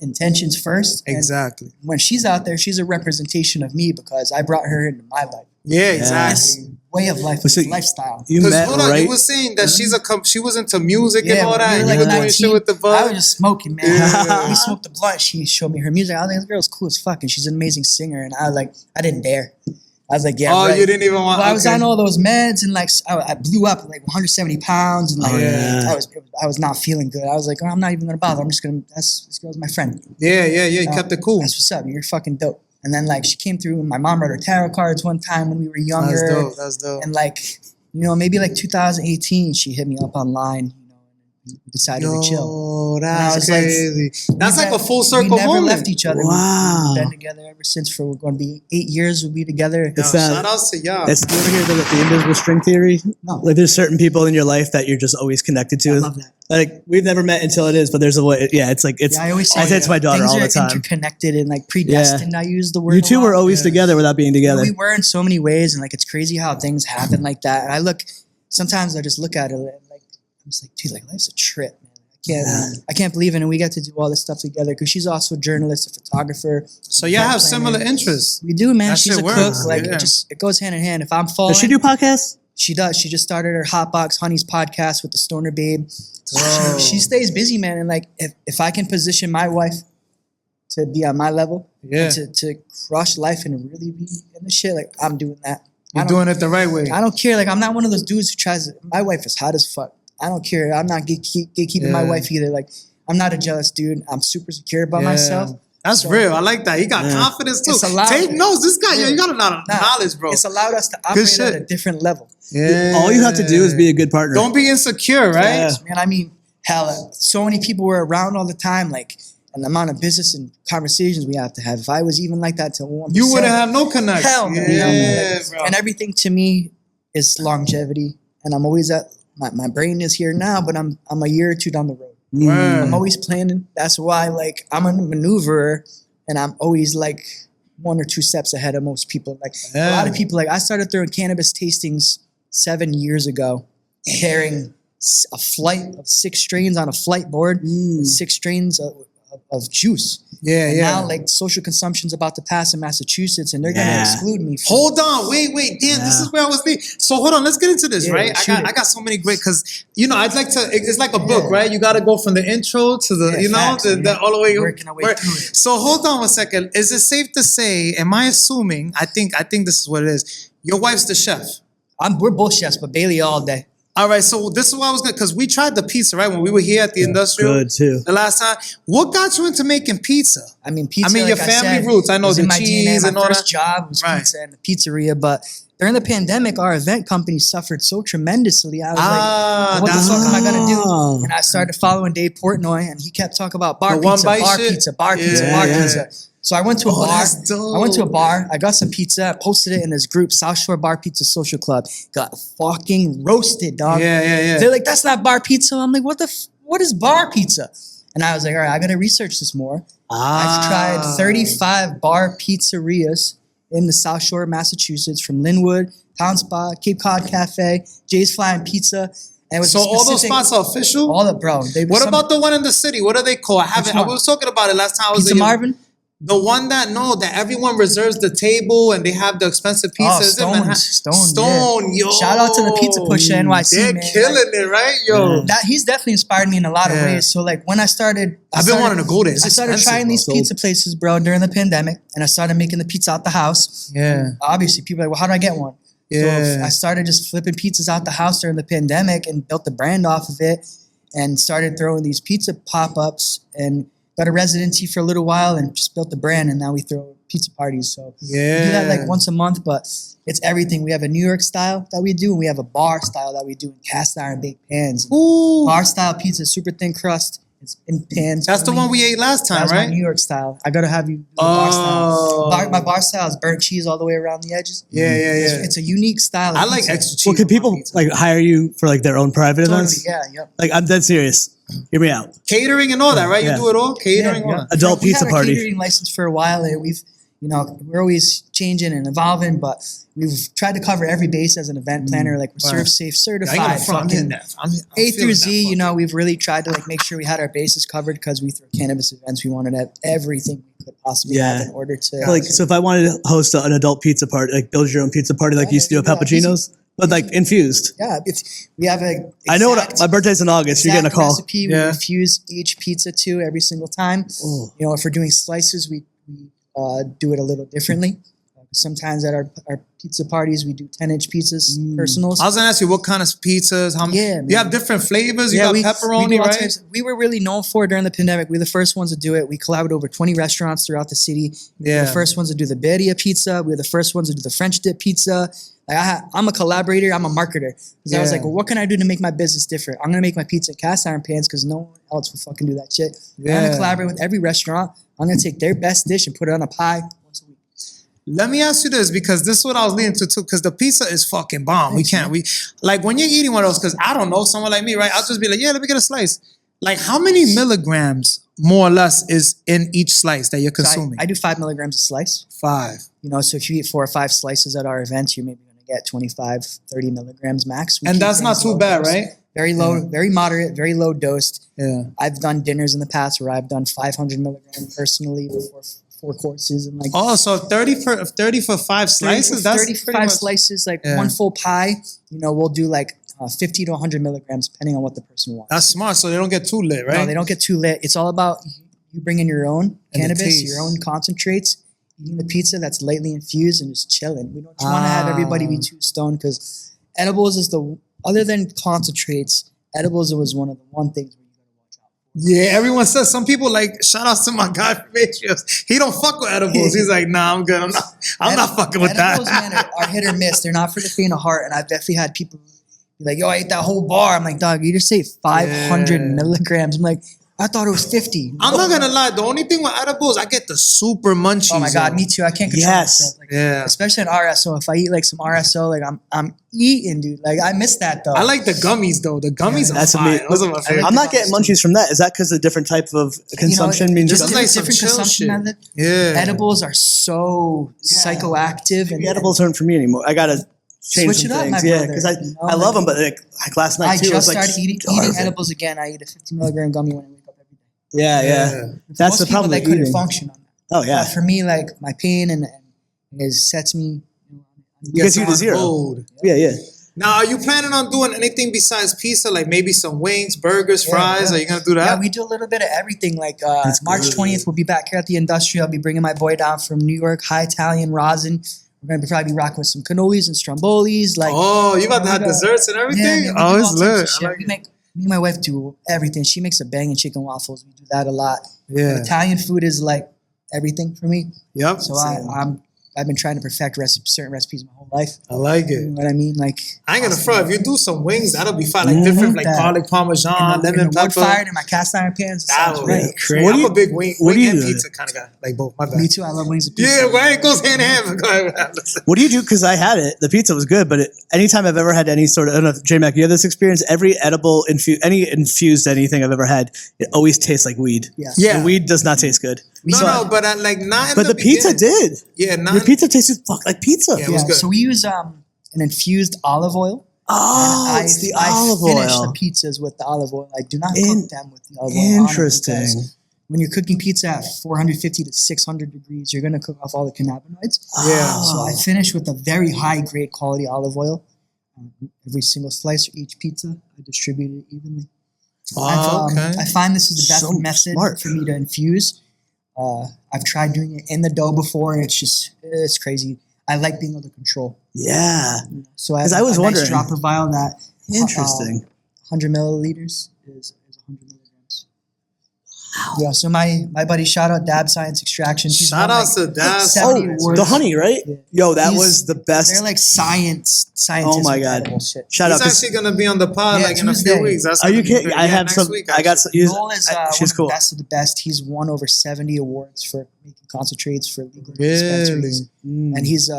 intentions first. And Exactly. when she's out there, she's a representation of me because I brought her into my life. Yeah, This exactly. way of life, So this lifestyle. you Because met hold on, right. you were saying that she was into music and all when that. we And were you were doing 19, shit with the I bud. was just smoking, man. Yeah. We smoked a blunt. She showed me her music. I was like, this girl's cool as fuck, and she's an amazing singer. And I was like, I didn't dare. I was like, yeah. Oh, right. you didn't even want. Well, I was on all those meds and I blew up 170 pounds and I was not feeling good. I was like, I'm not even gonna bother. I'm just gonna. This girl's my friend. Yeah. You kept it cool. That's what's up. You're fucking dope. And then like she came through. My mom read her tarot cards one time when we were younger. That's dope. And like, maybe like 2018, she hit me up online. We decided to chill. Oh, that's crazy. That's like a full circle We never moment. left each other. Wow. We've been together ever since. For we're going to be 8 years. We'll be together. It's that. Shout outs to y'all. You ever hear the invisible string theory? No. Like there's certain people in your life that you're just always connected to. I love that. Like we've never met until it is, but there's a way. Yeah, it's like it's. I always say I say it to my daughter things all the are time. interconnected and like predestined. I use the word. You two a lot. were always together without being together. We were in so many ways, and like it's crazy how things happen like that. And I look, sometimes I just look at it and like I'm just like, dude, like life's a trip, man. I can't believe it, and we got to do all this stuff together because she's also a journalist, a photographer. So y'all have similar interests. We do, man. That She's shit a works. cook. Like Yeah. it goes hand in hand. If I'm falling, Does she do podcasts? She does. She just started her Hotbox Honeys podcast with the Stoner Babe. Whoa. She stays busy, man. And like, if I can position my wife to be on my level, Yeah. to crush life and really be in the shit, like I'm doing that. You're doing it the right way. I don't care. Like I'm not one of those dudes who tries. My wife is hot as fuck. I don't care. I'm not gatekeeping my wife either. Like I'm not a jealous dude. I'm super secure about myself. That's So- real. I like that. He got confidence too. It's allowed- Take notes. This guy, Yeah. you got a lot of knowledge, bro. It's allowed us to operate shit. at a different level. Yeah. All you have to do is be a good partner. Don't be insecure, right? Yeah. Man, I mean, hell, so many people were around all the time, like, and the amount of business and conversations we have to have. If I was even like that to 1%. You wouldn't have no connection. Hell no. Yeah, Like, bro. and everything to me is longevity. And I'm always at, my brain is here now, but I'm a year or two down the road. Word. I'm always planning. That's why, like, I'm a maneuverer, and I'm always like 1 or 2 steps ahead of most people. Like a lot of people, like I started throwing cannabis tastings 7 years ago, carrying a flight of 6 strains on a flight board, 6 strains of juice. Yeah, And yeah. now, like, social consumption's about to pass in Massachusetts, and they're gonna exclude me. From Hold on, wait, damn, this is where I was leading. So hold on, let's get into this, Yeah, right? shoot it. I got so many great, because, I'd like to, it's like a book, right? You got to go from the intro to the, facts, the all the way. working our way through it. So hold on one second. Is it safe to say, am I assuming, I think this is what it is, your wife's the chef? we're both chefs, but Bailey all day. All right, so this is what I was going to, because we tried the pizza, right? When we were here at the industrial. Good too. The last time. What got you into making pizza? I mean, pizza. your like family said, roots. I know was the in my cheese DNA. and My all first that. job was Right. pizza and the pizzeria, but during the pandemic, our event company suffered so tremendously. I was like, "What the fuck am I gonna do?" And I started following Dave Portnoy, and he kept talking about bar The one pizza, bite bar shit? pizza, bar Yeah, pizza, bar yeah. pizza. So I went to a bar. that's dope. I went to a bar. I got some pizza. I posted it in this group, South Shore Bar Pizza Social Club. Got fucking roasted, dog. Yeah. They're like, "That's not bar pizza." I'm like, what is bar pizza? And I was like, all right, I got to research this more. I've tried 35 bar pizzerias in the South Shore of Massachusetts, from Linwood, Town Spa, Cape Cod Cafe, Jay's Flying Pizza. And it was So all those spots are official? All the, bro. What about the one in the city? What are they called? I was talking about it last time. I was Pizza in Marvin? The one that everyone reserves the table and they have the expensive pizza. Oh, Is it Manhattan? Stone, yo. Shout out to the Pizza Pusher NYC, They're man. killing it, right, yo? He's definitely inspired me in a lot of ways. So like when I started, I've been wanting to go there. It's I started expensive, trying these bro. pizza places, bro, during the pandemic, and I started making the pizza out the house. Yeah. Obviously, people are like, well, how do I get one? Yeah. So I started just flipping pizzas out the house during the pandemic and built the brand off of it, and started throwing these pizza pop-ups, and got a residency for a little while and just built the brand, and now we throw pizza parties. So we do that like once a month, but it's everything. We have a New York style that we do, and we have a bar style that we do in cast iron baked pans. Ooh. Bar style pizza, super thin crust. It's in pans. That's the one we ate last time, That's right? my New York style. I gotta have you do the bar style. My bar style is burnt cheese all the way around the edges. Yeah. It's a unique style. Of I like pizza. extra cheese. Well, could on my people pizza. like hire you for like their own private Totally, events? yeah. Like I'm dead serious. Hear me out. catering and all that, right? Yeah. You do it all? Catering, all that. Adult We pizza had a party. catering license for a while, and we're always changing and evolving, but we've tried to cover every base as an event planner. Like we're Serve Safe I ain't certified. gonna front, I'm hitting that. I'm A through feeling Z, that we've really tried to like make sure we had our bases covered, because we throw cannabis events. We wanted to have everything we could possibly have in order to Like, so if I wanted to host an adult pizza party, like build your own pizza party, like you used to do at Papagino's, but like infused. Yeah, if we have a I know what my birthday's in August. You're getting a call. Recipe we infuse each pizza to every single time. If we're doing slices, we do it a little differently. Sometimes at our pizza parties, we do 10-inch pizzas, personals. I was gonna ask you what kind of pizzas. How many? Yeah, man. You have different flavors. You Yeah, got we pepperoni, do all right? types. We were really known for it during the pandemic. We were the first ones to do it. We collabed with over 20 restaurants throughout the city. We were Yeah. the first ones to do the birria pizza. We were the first ones to do the French dip pizza. Like I'm a collaborator. I'm a marketer. Because I was like, well, what can I do to make my business different? I'm going to make my pizza in cast iron pans because no one else will fucking do that shit. I'm going to collaborate with every restaurant. I'm going to take their best dish and put it on a pie once a week. Let me ask you this, because this is what I was leading to too, because the pizza is fucking bomb. We like when you're eating one of those, because I don't know, someone like me, right? I'll just be like, yeah, let me get a slice. Like how many milligrams more or less is in each slice that you're consuming? So I do 5 milligrams a slice. 5. You know, so if you eat 4 or 5 slices at our events, you're maybe going to get 25, 30 milligrams max. And that's not too bad, right? Very low, very moderate, very low dosed. Yeah. I've done dinners in the past where I've done 500 milligrams personally before 4 courses and like Oh, so 30 for 5 slices? That's 35 pretty much, slices, like Yeah. one full pie. You know, we'll do like 50 to 100 milligrams depending on what the person wants. that's smart, so they don't get too lit, right? No, they don't get too lit. It's all about you bringing your own And the cannabis, taste. your own concentrates, eating the pizza that's lightly infused and just chilling. We don't want to have everybody be too stoned because edibles is other than concentrates, edibles was one of the things where you gotta watch out. Yeah, everyone says. Some people like, shout outs to my guy from Matrix. He don't fuck with edibles. He's like, nah, I'm good. I'm not fucking with edibles, that. man, are hit or miss. They're not for the faint of heart. And I've definitely had people be like, yo, I ate that whole bar. I'm like, dog, you just say 500 milligrams. I'm like, I thought it was 50. I'm not gonna lie. The only thing with edibles, I get the super munchies. Oh my God, yo. me too. I can't control myself. Like, Yeah. Especially in RSO. If I eat like some RSO, like I'm eating, dude. Like I miss that though. I like the gummies though. The gummies are That's fire. amazing. Those are my favorite. I'm not getting munchies from that. Is that because a different type of consumption means just That's like like some different chill consumption shit. method. Yeah. Edibles are so psychoactive and edibles aren't for me anymore. I gotta change Switch some it up, my things. Yeah, brother, because you know, I love them, but like last night I too, just it was like started eating starving. edibles again. I eat a 50 milligram gummy when I wake up every day. Yeah. That's Most the people, problem they with couldn't eating. function on that. Oh yeah, But for me, like my pain and it sets me. gets you to on zero. hold. Yeah. Now, are you planning on doing anything besides pizza? Like maybe some wings, burgers, fries? Yeah. Are you gonna do that? Yeah, we do a little bit of everything. Like March 20th, we'll be back here at the Industrial. I'll be bringing my boy down from New York, High Italian Rosin. We're gonna probably be rocking with some cannolis and strombolis. Like, Oh, you about to we have got- desserts and everything? Yeah, man, we Oh, do it's all types of lit. shit. I like We it. make me and my wife do everything. She makes a banging chicken waffles. We do that a lot. Yeah. Italian food is like everything for me. Yep. So I've been trying to perfect certain recipes my whole life. I like You it. know what I mean? Like I ain't gonna front. If you do some wings, that'll be fine. Like different, like That. garlic parmesan, in lemon the wood pepper. fired in my cast iron pans. It That sounds would right. be crazy. What do I'm you- a big wing what do you and do? pizza kind of guy. Like both. My bad. Me too. I love wings and pizza. Yeah, right. It goes hand in hand. Go ahead. What do you do? Because I had it. The pizza was good, but anytime I've ever had any sort of, I don't know if Jmack, you have this experience. Every edible, any infused anything I've ever had, it always tastes like weed. Yeah. The weed does not taste good. No, but like not. In But the pizza beginning. did. Yeah, not. The pizza tasted like pizza. Yeah, it was Yeah, good. so we use an infused olive oil. Oh, And it's the I olive finish oil. the pizzas with the olive oil. I do not cook them with the olive oil. on it Interesting. because when you're cooking pizza at 450 to 600 degrees, you're going to cook off all the cannabinoids. Yeah. So I finish with a very high grade quality olive oil. Every single slice or each pizza, I distribute it evenly. Oh, okay. I find this is the best So method smart. for me to infuse. I've tried doing it in the dough before, and it's crazy. I like being able to control. Yeah. So I 'Cause have I was a nice wondering. dropper vial that Interesting. 100 milliliters is 100 milligrams. Yeah, so my buddy, shout out Dab Science Extraction. He's Shout won, out to Dab 70 Science. awards. The honey, right? Yeah. Yo, that He's- was the best. They're like scientists. Oh my with God. edible shit. Shout He's out. 'Cause- actually gonna be on the pod Yeah, like in a Tuesday. few weeks. That's Are you gonna be kidding? great. I Yeah, have next some. week, I got actually. some. Noel is one She's of cool. the best of the best. He's won over 70 awards for making concentrates for legal Really? dispensaries. And he's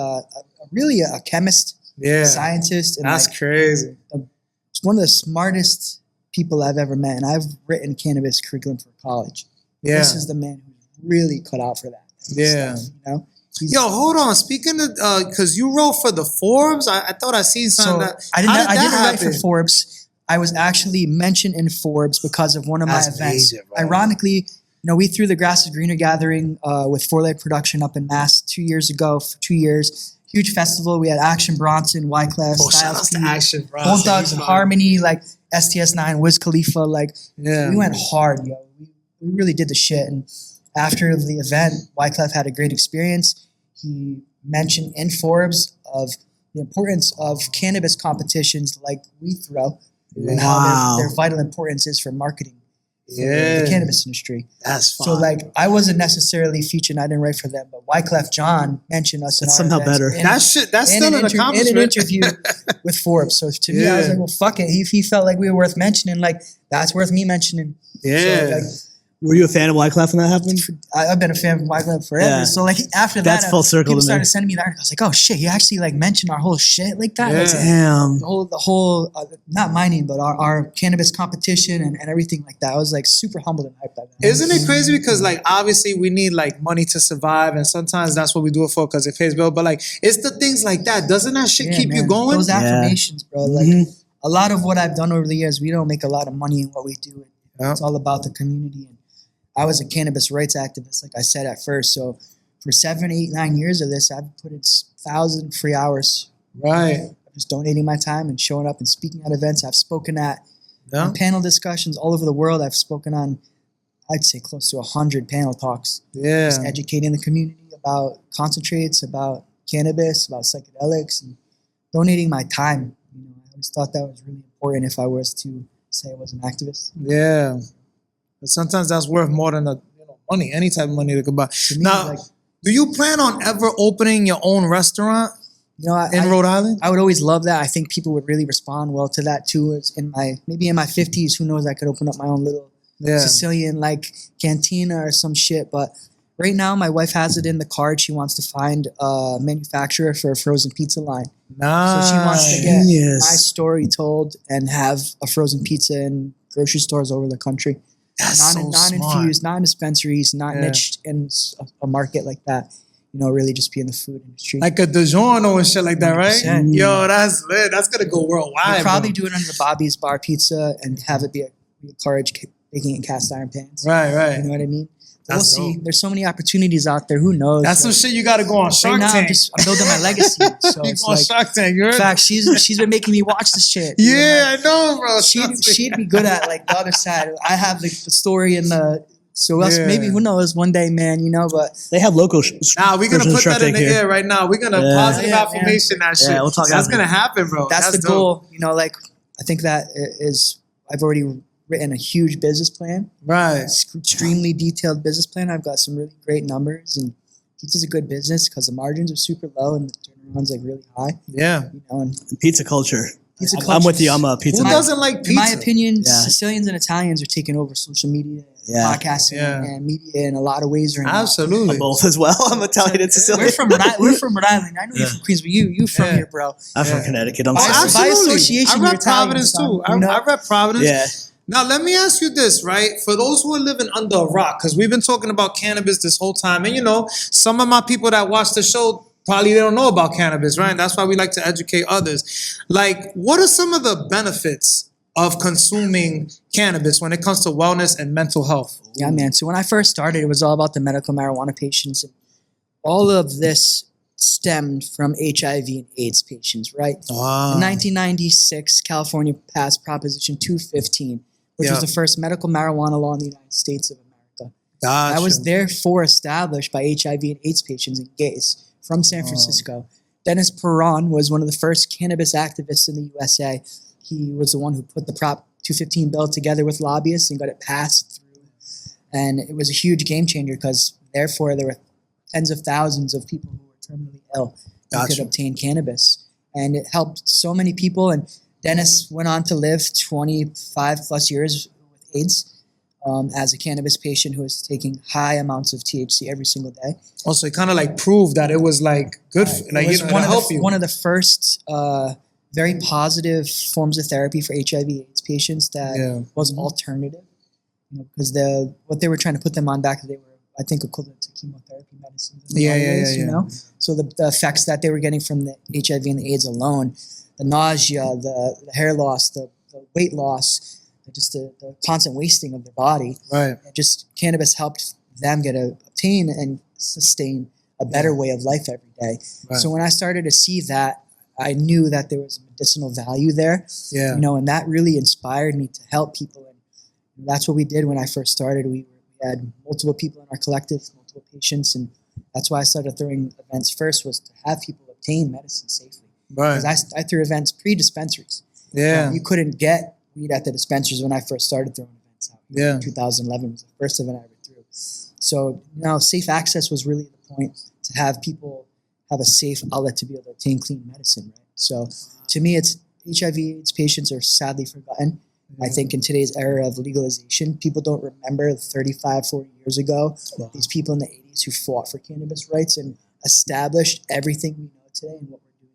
really a chemist, Yeah. scientist. And That's like, crazy. He's one of the smartest people I've ever met. And I've written cannabis curriculum for college. Yeah. This is the man who's really cut out for that. Yeah. Stuff, you know? He's- Yo, hold on. Speaking of, because you wrote for the Forbes, I thought I seen so something that. I how didn't did that write for happen? Forbes. I was actually mentioned in Forbes because of one of That's my events. major, bro. Ironically, we threw the Grass is Greener gathering with Four Leg Production up in Mass 2 years ago for 2 years. Huge festival. We had Action Bronson, Wyclef, Oh, shout out Styles to P, Action, bro. Bone Thugs, Harmony, like STS9, Wiz Khalifa. Like Yeah. we went hard, yo. We really did the shit. And after the event, Wyclef had a great experience. He mention in Forbes of the importance of cannabis competitions like we throw and how their vital importance is for marketing for the cannabis industry. That's fine. So like I wasn't necessarily featured, I didn't write for them, but Wyclef John mentioned us in That's our somehow events better. That's still an accomplishment. in an interview with Forbes. So to me, I was like, well, fuck it. If he felt like we were worth mentioning, like that's worth me mentioning. Yeah. So, like, Were you a fan of Wyclef when that happened? I've been a fan of Wyclef forever. Yeah. So like after That's that, full circle people to me. started sending me the article. I was like, oh shit, you actually like mentioned our whole shit like that. Yeah. Like, Damn. the whole not my name, but our cannabis competition and everything like that. I was like super humbled and hyped by that. Isn't it crazy? Because like obviously we need like money to survive, and sometimes that's what we do it for because it pays bill. But like it's the things like that. Doesn't that shit Yeah, keep you man. going? Those affirmations, bro. Like Mhm. a lot of what I've done over the years, we don't make a lot of money in what we do. Yeah. It's all about the community. And I was a cannabis rights activist, like I said at first. So for 7, 8, 9 years of this, I've put in 1,000 free hours. Right. Just donating my time and showing up and speaking at events. I've spoken at Yeah. panel discussions all over the world. I've spoken on, I'd say, close to 100 panel talks. Yeah. Just educating the community about concentrates, about cannabis, about psychedelics, and donating my time. You know, I always thought that was really important if I was to say I was an activist. Yeah. But sometimes that's worth more than money, any type of money that could buy. To me, Now, like, do you plan on ever opening your own restaurant you know, in Rhode Island? I would always love that. I think people would really respond well to that too. It's maybe in my 50s, who knows, I could open up my own little Sicilian like cantina or some shit. But right now, my wife has it in the card. She wants to find a manufacturer for a frozen pizza line. Nice. So she wants to get Genius. my story told and have a frozen pizza in grocery stores over the country. That's so Non-infused, smart. non-dispensaries, not Yeah. niched in a market like that. You know, really just be in the food industry. Like a DiGiorno and shit like that, right? 100%. Yo, that's lit. That's gonna go worldwide. I'd probably bro. do it under Bobby's Bar Pizza and have it be a courage baking in cast iron pans. Right, You right. know what I mean? That's We'll see. dope. There's so many opportunities out there. Who knows? That's some Like, shit you gotta go on Shark right now, Tank. I'm building my legacy. So You it's go on like, Shark Tank, you in heard? fact, she's been making me watch this shit. You know, Yeah, I know, bro. she'd Trust me. she'd be good at like the other side. I have the story and so else Yeah. maybe who knows one day, man. You know, but They have local. Nah, we're gonna versions of put Shark that in Tank the here. air right now. We're gonna Yeah. positive Yeah, affirmation that shit. Yeah, we'll talk That's after. gonna happen, bro. that's the dope. goal. You know, like I think that is I've already written a huge business plan. Right. Extremely detailed business plan. I've got some really great numbers, and pizza's a good business because the margins are super low and the turnaround's like really high. Yeah. You know, and Pizza culture. pizza I'm with you. culture's- I'm a pizza. Who nut. doesn't like pizza? In my opinion, Yeah. Sicilians and Italians are taking over social media, Yeah. podcasting, Yeah. and media in a lot of ways right now. Absolutely. I'm both as well. I'm Italian and Sicilian. We're from Rhode Island. I know you're from Queens, but you from Yeah. here, bro. I'm from Yeah. Connecticut. I'm By- sorry. by Absolutely. association, I you're rep Italian, Providence son, too. you know? I rep Providence. Yeah. Now, let me ask you this, right? For those who are living under a rock, because we've been talking about cannabis this whole time, and some of my people that watch the show probably they don't know about cannabis, right? That's why we like to educate others. Like, what are some of the benefits of consuming cannabis when it comes to wellness and mental health? Yeah, man. So when I first started, it was all about the medical marijuana patients. And all of this stemmed from HIV and AIDS patients, right? In 1996, California passed Proposition 215, which was Yeah. the first medical marijuana law in the United States of America. Gotcha. That was therefore established by HIV and AIDS patients and gays from San Francisco. Dennis Perron was one of the first cannabis activists in the USA. He was the one who put the Prop 215 bill together with lobbyists and got it passed through. And it was a huge game changer because therefore there were tens of thousands of people who were terminally ill who could Gotcha. obtain cannabis. And it helped so many people. And Dennis went on to live 25 plus years with AIDS as a cannabis patient who was taking high amounts of THC every single day. Also, it kind of like proved that it was like good, for, like It was it'll help you. one of the first very positive forms of therapy for HIV/AIDS patients that Yeah. was alternative. Because what they were trying to put them on back, they were, I think, equivalent to chemotherapy medicines. in a lot of ways, you know? So the effects that they were getting from the HIV and the AIDS alone, the nausea, the hair loss, the weight loss, just the constant wasting of their body. Right. Just cannabis helped them obtain and sustain a better way of life every day. Right. So when I started to see that, I knew that there was a medicinal value there. Yeah. And that really inspired me to help people. And that's what we did when I first started. We had multiple people in our collective, multiple patients, and That's why I started throwing events first, was to have people obtain medicine safely. Right. Because I threw events pre-dispensaries. Yeah. You couldn't get weed at the dispensaries when I first started throwing events out. Yeah. 2011 was the first event I ever threw. So, safe access was really the point, to have people have a safe outlet to be able to obtain clean medicine, right? So to me, it's HIV/AIDS patients are sadly forgotten. I think in today's era of legalization, people don't remember 35, 40 years ago, these people in the 80s who fought for cannabis rights and established everything we know today and what we're doing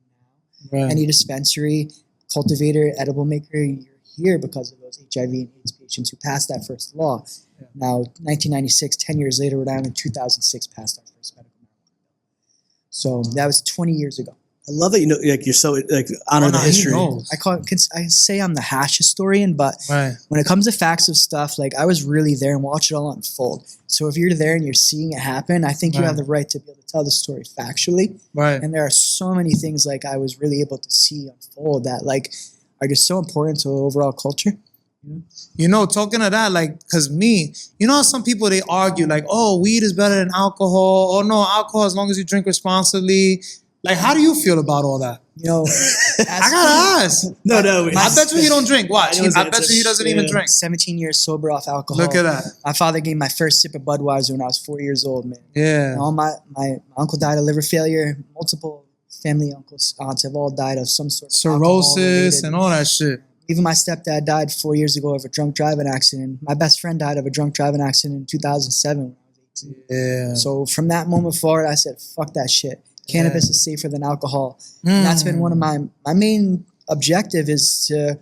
now. Right. Any dispensary, cultivator, edible maker, you're here because of those HIV and AIDS patients who passed that first law. Yeah. Now, 1996, 10 years later, Rhode Island in 2006 passed our first medical marijuana bill. So that was 20 years ago. I love that you're so honor the history. I say I'm the hash historian, but when it comes to facts of stuff, I was really there and watched it all unfold. So if you're there and you're seeing it happen, I think you have the right to be able to tell the story factually. Right. And there are so many things I was really able to see unfold that are just so important to the overall culture. Talking to that, because me, how some people, they argue, oh, weed is better than alcohol. Oh, no, alcohol as long as you drink responsibly. How do you feel about all that? I gotta ask. No. I bet you he don't drink. Watch. I bet you he doesn't even drink. 17 years sober off alcohol. Look at that. My father gave me my first sip of Budweiser when I was 4 years old, man. Yeah. And my uncle died of liver failure. Multiple family uncles, aunts have all died of some sort of cirrhosis and all that shit. Even my stepdad died 4 years ago of a drunk driving accident. My best friend died of a drunk driving accident in 2007 when I was 18. Yeah. So from that moment forward, I said, fuck that shit. Cannabis is safer than alcohol. And that's been one of my main objective, is to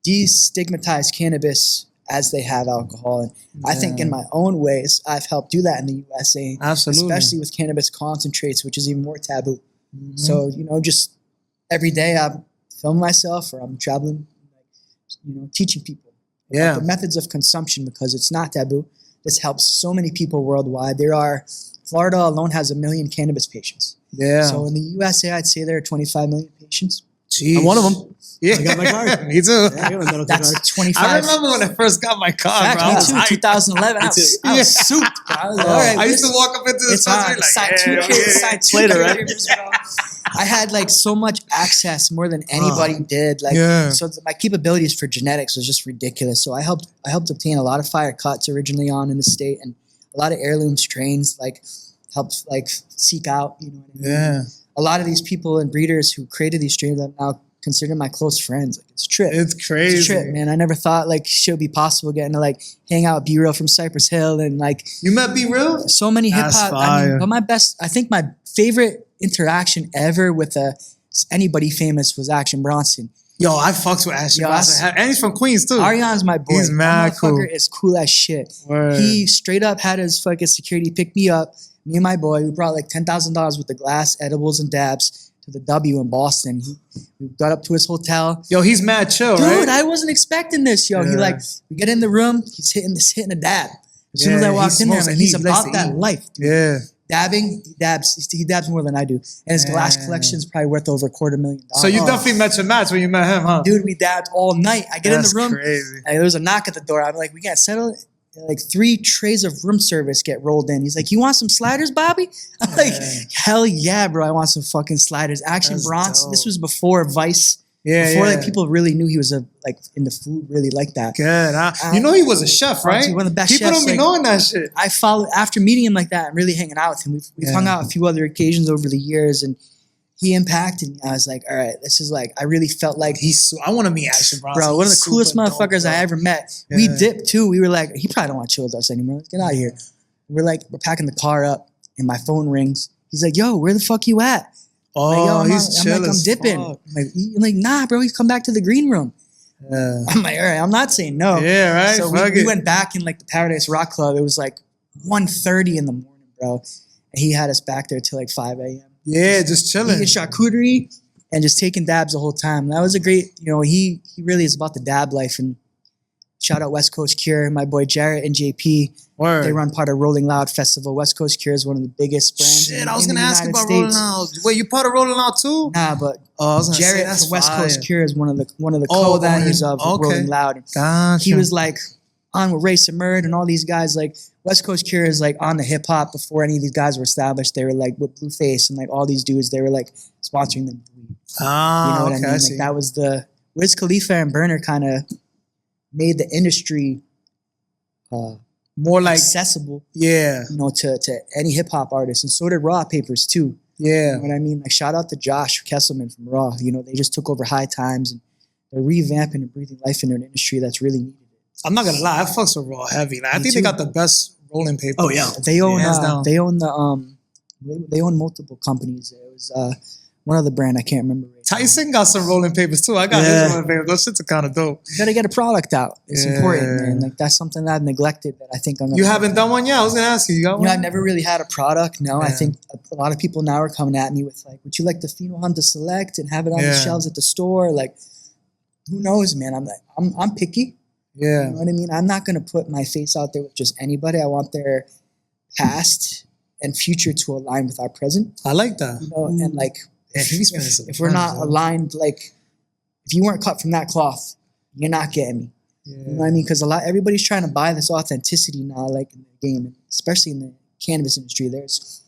destigmatize cannabis as they have alcohol. And I think in my own ways, I've helped do that in the USA. Absolutely. Especially with cannabis concentrates, which is even more taboo. So, just every day I'm filming myself, or I'm traveling, teaching people about the methods of consumption, because it's not taboo. This helps so many people worldwide. Florida alone has 1 million cannabis patients. Yeah. So in the USA, I'd say there are 25 million patients. Jeez. I'm one of them. Yeah. I got my card. Me too. That's 25. I remember when I first got my car, bro. Me too, 2011. I was souped, bro. I was all right, I used to walk up into the dispensary Later, right? I had so much access, more than anybody did. So my capabilities for genetics was just ridiculous. So I helped obtain a lot of fire cuts originally on in the state, and a lot of heirloom strains, helped seek out, a lot of these people and breeders who created these strains that now consider my close friends. It's a trip. It's crazy. It's a trip, man. I never thought shit would be possible, getting to hang out with B-Real from Cypress Hill, and You met B-Real? so many hip That's hop. fire. But I think my favorite interaction ever with anybody famous was Action Bronson. Yo, I fucks with Action Bronson. And he's from Queens too. Ariana's my boy. He's mad that cool. motherfucker is cool as shit. Word. He straight up had his fucking security pick me up. Me and my boy, we brought $10,000 worth of glass, edibles, and dabs to the W in Boston. We got up to his hotel. Yo, he's mad chill, right? Dude, I wasn't expecting this, yo. Yeah. We get in the room, he's hitting a dab. As soon as I walked in there, I'm he's about that life, dude. Yeah. Dabbing, he dabs more than I do. And his glass collection is probably worth over $250,000. So you definitely met your match when you met him, huh? Dude, we dabbed all night. I get in the room. Crazy. And there was a knock at the door. I'm we can't settle it. 3 trays of room service get rolled in. He's like, you want some sliders, Bobby? I'm hell yeah, bro. I want some fucking sliders. Action Bronson. This was before Vice. Yeah, before people really knew he was in the food really like that. Good. He was a chef, right? One of the best People chefs. don't be knowing that shit. I followed after meeting him like that and really hanging out with him. We've hung out a few other occasions over the years, and he impacted me. I was like, all right, this is I really felt like I want to meet Action Bronson. Bro, one of the coolest motherfuckers dope, I ever met. Yeah. We dipped too. We were he probably don't want to chill with us anymore. Let's get out of here. We're packing the car up, and my phone rings. He's like, yo, where the fuck you at? Oh, he's chill. I'm dipping. I'm like, nah, bro, he's come back to the green room. I'm like, all right, I'm not saying no. Yeah, right. So we went back in the Paradise Rock Club. It was 1:30 in the morning, bro. And he had us back there till 5 a.m. Yeah, just chilling. Eating charcuterie and just taking dabs the whole time. That was a great, he really is about the dab life. And shout out West Coast Cure, my boy Jarrett and JP. Word. They run part of Rolling Loud Festival. West Coast Cure is one of the biggest brands. Shit, I was going to ask about Rolling Loud. Wait, you part of Rolling Loud too? Nah, but I was Jarrett from West Coast Cure is one of the co-owners of Rolling Loud. Gotcha. He was like, on with Ray Samerd and all these guys. Like West Coast Cure is like on the hip hop before any of these guys were established. They were like with Blueface and like all these dudes. They were like sponsoring them. Ah, you know what okay, I mean? I see. Like that was the Wiz Khalifa and Burner kind of made the industry More like, accessible, yeah, you know, to any hip hop artist, and so did Raw Papers too. yeah. You know what I mean? Like shout out to Josh Kesselman from Raw. You know, they just took over High Times and they're revamping and breathing life into an industry that's really needed. I'm not gonna lie, I fucks with Raw heavy. Like, I think they got the best rolling papers. Oh, yeah. They own hands down. they own the they own multiple companies. It was one other brand I can't remember. Right now. Tyson got some rolling papers too. I got his rolling papers. Those shits are kind of dope. You gotta get a product out. It's important, man. Like that's something that I've neglected that I think I'm gonna You haven't done one yet? I was gonna ask you. You got You one? know, I've never really had a product. No, I Yeah. think a lot of people now are coming at me with like, would you like the Pheno Hunter Select and have it on the Yeah. shelves at the store? Like, who knows, man? I'm like, I'm picky. Yeah. You know what I mean? I'm not gonna put my face out there with just anybody. I want their past and future to align with our present. I like that. You know, and like, Yeah, he's spending some if we're time, not though. aligned, like, if you weren't cut from that cloth, you're not getting me. You know what I mean? Because everybody's trying to buy this authenticity now, like in the game, and especially in the cannabis industry. There's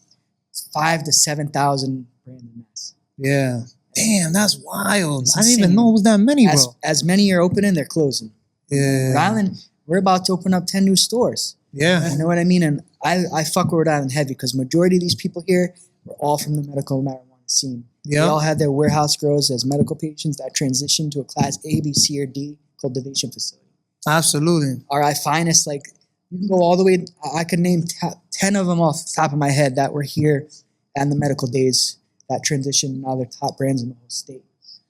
5,000 to 7,000 brand names. Yeah. Damn, that's wild. It's I didn't even insane. know it was that many, bro. As many are opening, they're closing. Yeah. Rhode Island, we're about to open up 10 new stores. Yeah. You know what I mean? And I fuck with Rhode Island heavy because majority of these people here were all from the medical marijuana scene. Yeah. They all had their warehouse grows as medical patients that transitioned to a class A, B, C, or D cultivation facility. Absolutely. Our finest, like you can go all the way. I could name 10 of them off the top of my head that were here and the medical days that transitioned. Now they're top brands in the whole state.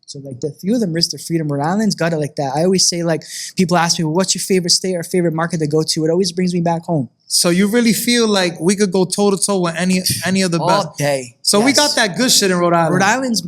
So like the few of them risk their freedom. Rhode Island's got it like that. I always say, like, people ask me, well, what's your favorite state or favorite market to go to? It always brings me back home. So you really feel like we could go toe to toe with any of the All best. day. So we Yes. got that good shit in Rhode Island. Rhode Island's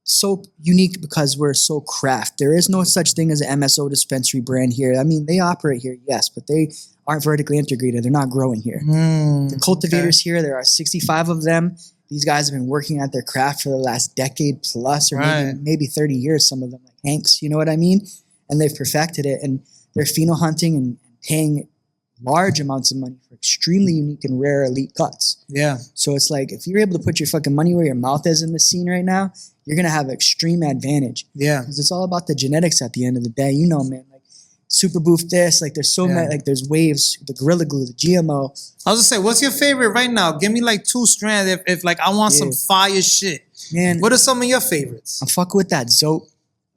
so unique because we're so craft. There is no such thing as an MSO dispensary brand here. I mean, they operate here, yes, but they aren't vertically integrated. They're not growing here. The cultivators here, there are 65 of them. These guys have been working at their craft for the last decade plus, or Right. maybe 30 years, some of them, like Hanks, you know what I mean? And they've perfected it. And they're pheno hunting and paying large amounts of money for extremely unique and rare elite cuts. Yeah. So it's like, if you're able to put your fucking money where your mouth is in this scene right now, you're going to have extreme advantage. Yeah. Because it's all about the genetics at the end of the day. You know, man, like super boof this, like there's so Yeah. many, like there's waves, the Gorilla Glue, the GMO. I was gonna say, what's your favorite right now? Give me like 2 strands if like I want some Yeah. fire shit. Man, What are some of your favorites? I'm fucking with that Zope.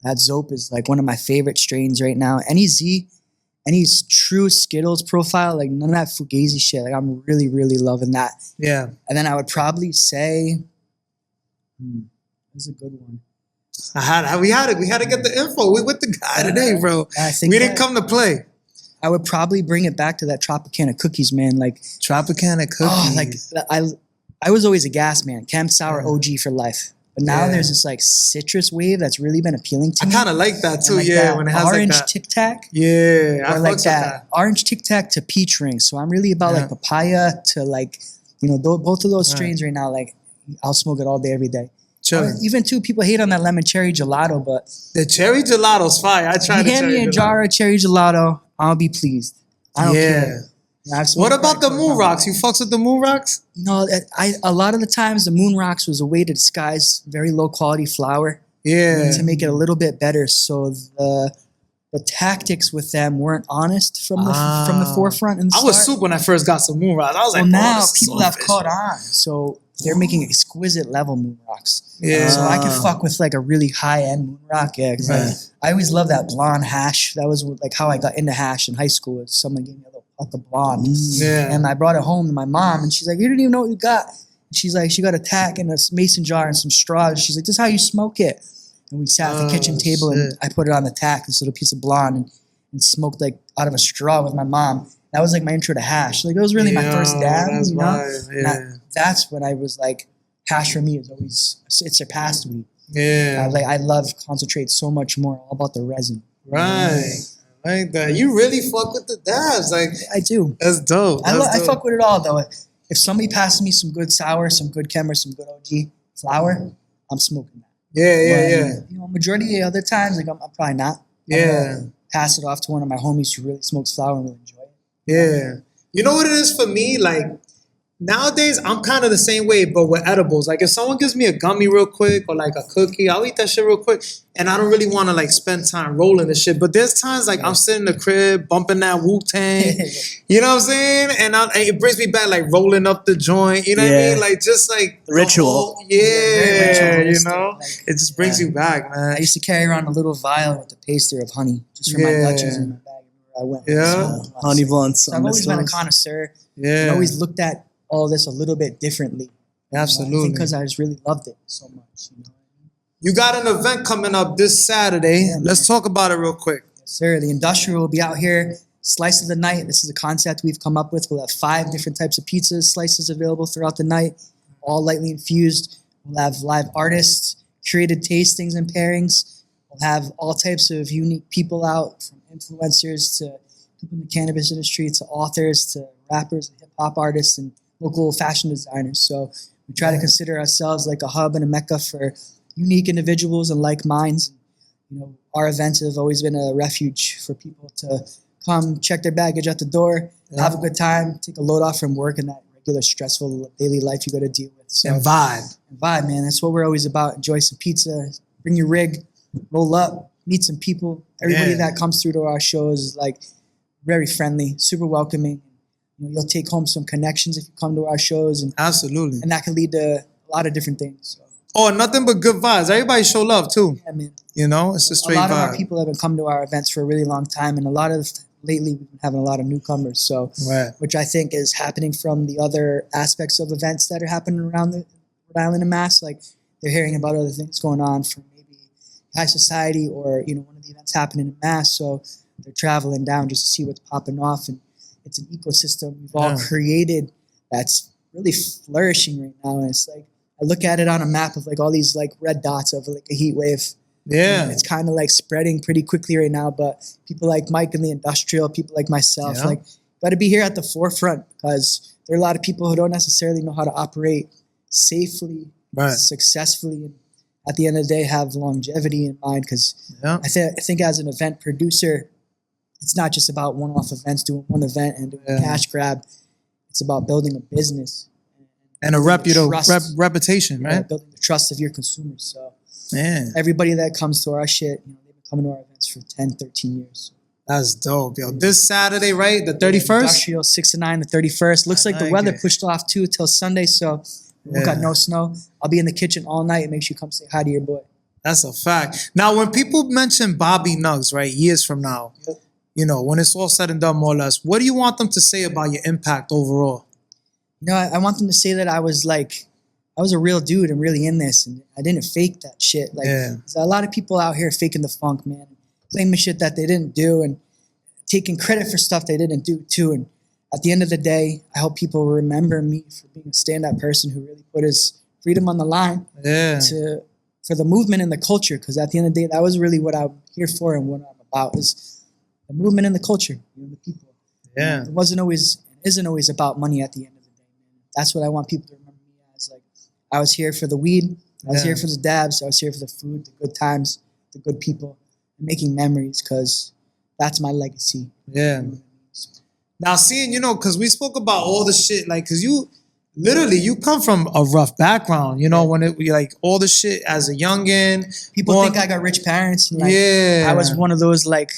That Zope is like one of my favorite strains right now. Any true Skittles profile, like none of that Fugazi shit. Like I'm really, really loving that. Yeah. And then I would probably say, that's a good one. We had to get the info. We with the guy today, bro. I think We didn't that- come to play. I would probably bring it back to that Tropicana cookies, man. Like, Tropicana cookies. oh, like I was always a gas man, Cam Sour OG for life. But now Yeah. there's this like citrus wave that's really been appealing to I me. kind of like that And, too. like, Yeah, that when it has orange like that. Tic Tac, Yeah, I or like fucks with that orange Tic Tac to peach ring. So I'm really about Yeah. like papaya to like, you know, both of those strains right now. Like, I'll smoke it all day, every day. Chilling. Even too, people hate on that lemon cherry gelato, but The cherry gelato's fire. I tried if the you hand cherry me a gelato. jar of cherry gelato, I'll be pleased. I don't care. Yeah, I've What smoked about the like- moon rocks? You fucks with the moon rocks? You know, a lot of the times the moon rocks was a way to disguise very low quality flour Yeah. to make it a little bit better. So the tactics with them weren't honest from the forefront. In the I was start. soup when I first got some moon rocks. I was like, Well, now this is people so have fishy. caught on, so they're making exquisite level moon rocks. Yeah. So I can fuck with like a really high end moon rock. Yeah, 'cause Right. I always loved that blonde hash. That was like how I got into hash in high school. Was someone gave me a little puck of blonde, Yeah. and I brought it home to my mom, and she's like, "You didn't even know what you got." And she's like, she got a tack and a mason jar and some straws. She's like, "This is how you smoke it." And we sat at the kitchen table, and shit. I put it on the tack, this little piece of blonde, and smoked like out of a straw with my mom. That was like my intro to hash. Like it was really my first dab, That's you know. wild. And Yeah. that's when I was like, hash for me is always, it surpassed weed. Yeah. I love concentrate so much more, all about the resin. Right. I like that. You really fuck with the dabs. Like, I do. that's dope. I That's dope. fuck with it all though. If somebody passes me some good sour, some good chem, or some good OG flour, I'm smoking that. Yeah, yeah, But, yeah. You know, majority of the other times, like I'm probably not. Yeah. pass it off to one of my homies who really smokes flower and will enjoy it. Yeah. You know what it is for me? Like, nowadays, I'm kind of the same way, but with edibles. Like, if someone gives me a gummy real quick or like a cookie, I'll eat that shit real quick. And I don't really want to like spend time rolling the shit. But there's times like I'm sitting in the crib bumping that Wu-Tang. You know what I'm saying? And it brings me back like rolling up the joint. You know what I mean? Like just like the ritual. whole, Very you know? like, It just brings you back, man. I used to carry around a little vial with a paster of honey just for my Dutches in my bag everywhere I went. Yeah. Honey blunts. So I've always been a connoisseur. Yeah. I always looked at all this a little bit differently. Absolutely. Because I just really loved it so much. You know? You got an event coming up this Saturday. Yeah, Let's talk about it real quick. Yes, sir. The Industrial will be out here. Slice of the night. This is a concept we've come up with. We'll have 5 different types of pizzas, slices available throughout the night, all lightly infused. We'll have live artists, curated tastings and pairings. We'll have all types of unique people out, from influencers to people in the cannabis industry to authors to rappers and hip-hop artists and local fashion designers. So we try to consider ourselves like a hub and a mecca for unique individuals and like minds. You know, our events have always been a refuge for people to come check their baggage at the door, have a good time, take a load off from work and that regular stressful daily life you got to deal with. So, And vibe. Vibe, man. That's what we're always about. Enjoy some pizza, bring your rig, roll up, meet some people. Everybody that comes through to our shows is like very friendly, super welcoming. You know, you'll take home some connections if you come to our shows, and Absolutely. that can lead to a lot of different things. So, Oh, nothing but good vibes. Everybody show love too. yeah, man. You know, it's a straight A lot of vibe. our people have been coming to our events for a really long time, and lately we've been having a lot of newcomers. So, Right. which I think is happening from the other aspects of events that are happening around the Rhode Island and Mass. Like they're hearing about other things going on from maybe high society or one of the events happening in Mass. So they're traveling down just to see what's popping off, and it's an ecosystem we've all created that's really flourishing right now. And it's like I look at it on a map of like all these like red dots of like a heat wave. Yeah. And it's kind of like spreading pretty quickly right now, but people like Mike in the industrial, people like myself, like got to be here at the forefront because there are a lot of people who don't necessarily know how to operate safely, successfully, and at the end of the day have longevity in mind. Because I think as an event producer, it's not just about one-off events, doing one event and doing a cash grab. It's about building a business. And a reputation, right? Yeah, building the trust of your consumers. So Yeah. everybody that comes to our shit, they've been coming to our events for 10, 13 years. That's dope, yo. This Saturday, right? The 31st? Industrial 6 to 9, the 31st. Looks like the weather pushed off too till Sunday, so we got no snow. I'll be in the kitchen all night and make sure you come say hi to your boy. That's a fact. Now, when people mention Bobby NuggZ, right, years from now, when it's all said and done, more or less, what do you want them to say about your impact overall? I want them to say that I was a real dude and really in this, and I didn't fake that shit. There's a lot of people out here faking the funk, man, claiming shit that they didn't do and taking credit for stuff they didn't do too. And at the end of the day, I hope people remember me for being a stand-up person who really put his freedom on the line for the movement and the culture. Because at the end of the day, that was really what I'm here for and what I'm about is the movement and the culture, the people. Yeah. It isn't always about money at the end of the day. That's what I want people to remember me as. Like, I was here for the weed, I was here for the dabs, I was here for the food, the good times, the good people, and making memories, because that's my legacy. Yeah. Now, seeing, because we spoke about all the shit, like, because you come from a rough background, when like all the shit as a youngin'. People think I got rich parents. And I was one of those like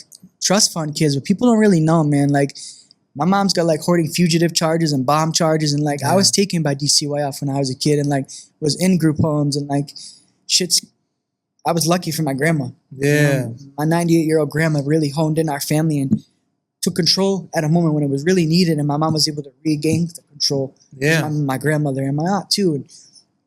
trust fund kids, but people don't really know, man. Like, my mom's got like hoarding fugitive charges and bomb charges, and like I was taken by DCYF when I was a kid, and like was in group homes and like shit's. I was lucky for my grandma. Yeah, my 98-year-old grandma really honed in our family and took control at a moment when it was really needed, and my mom was able to regain the control. Yeah, my grandmother and my aunt too, and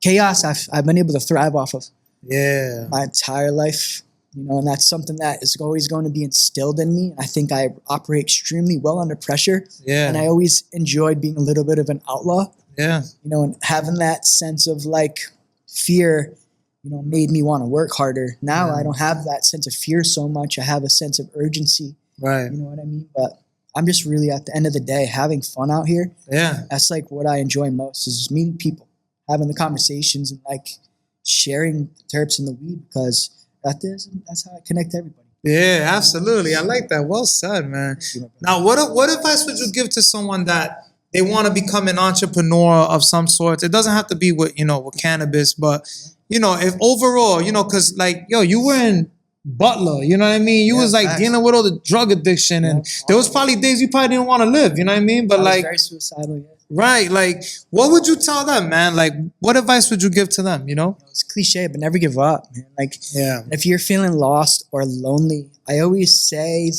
chaos I've been able to thrive off of. Yeah, my entire life. And that's something that is always going to be instilled in me. I think I operate extremely well under pressure. Yeah. And I always enjoyed being a little bit of an outlaw. Yeah. And having that sense of like fear, made me want to work harder. Now I don't have that sense of fear so much. I have a sense of urgency. Right. You know what I mean? But I'm just really at the end of the day having fun out here. Yeah. That's like what I enjoy most is just meeting people, having the conversations and like sharing the terps and the weed, because that's how I connect to everybody. Yeah, absolutely. I like that. Well said, man. Now, what advice would you give to someone that they want to become an entrepreneur of some sort? It doesn't have to be with cannabis, but if overall, because like you were in Butler, you know what I mean? You was like dealing with all the drug addiction, and there was probably days you probably didn't want to live, you know what I mean? But I was like very suicidal. Yeah. right, like what would you tell them, man? Like what advice would you give to them? It's cliche, but never give up, man. Like, Yeah. if you're feeling lost or lonely, I always say,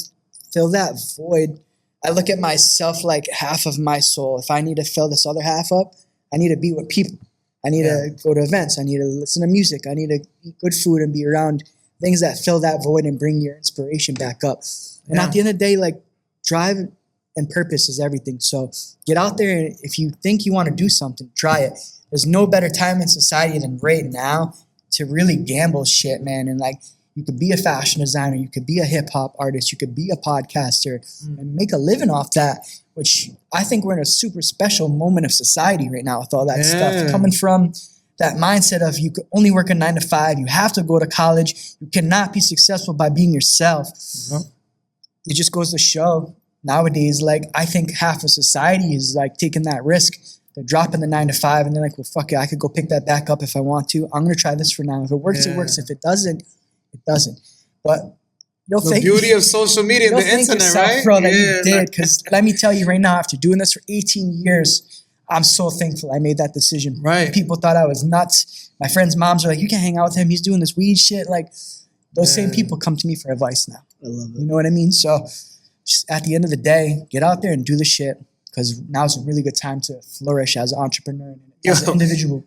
fill that void. I look at myself like half of my soul. If I need to fill this other half up, I need to be with people. I need to go to events. I need to listen to music. I need to eat good food and be around things that fill that void and bring your inspiration back up. And at the end of the day, like, drive and purpose is everything. So get out there, and if you think you want to do something, try it. There's no better time in society than right now to really gamble shit, man. And like, you could be a fashion designer, you could be a hip hop artist, you could be a podcaster and make a living off that, which I think we're in a super special moment of society right now with all that stuff coming from that mindset of you could only work a 9 to 5, you have to go to college, you cannot be successful by being yourself. It just goes to show nowadays, like, I think half of society is like taking that risk. They're dropping the 9 to 5 and they're like, well, fuck it, I could go pick that back up if I want to. I'm going to try this for now. If it works, it works. If it doesn't, it doesn't. But you'll The think beauty of social media and you'll the think internet, yourself, right? bro, that you did. Because let me tell you right now, after doing this for 18 years, I'm so thankful I made that decision. Right. People thought I was nuts. My friends' moms are like, you can't hang out with him. He's doing this weed shit. Like, those same people come to me for advice now. I love it. You know what I mean? So just at the end of the day, get out there and do the shit, because now's a really good time to flourish as an entrepreneur and as an individual.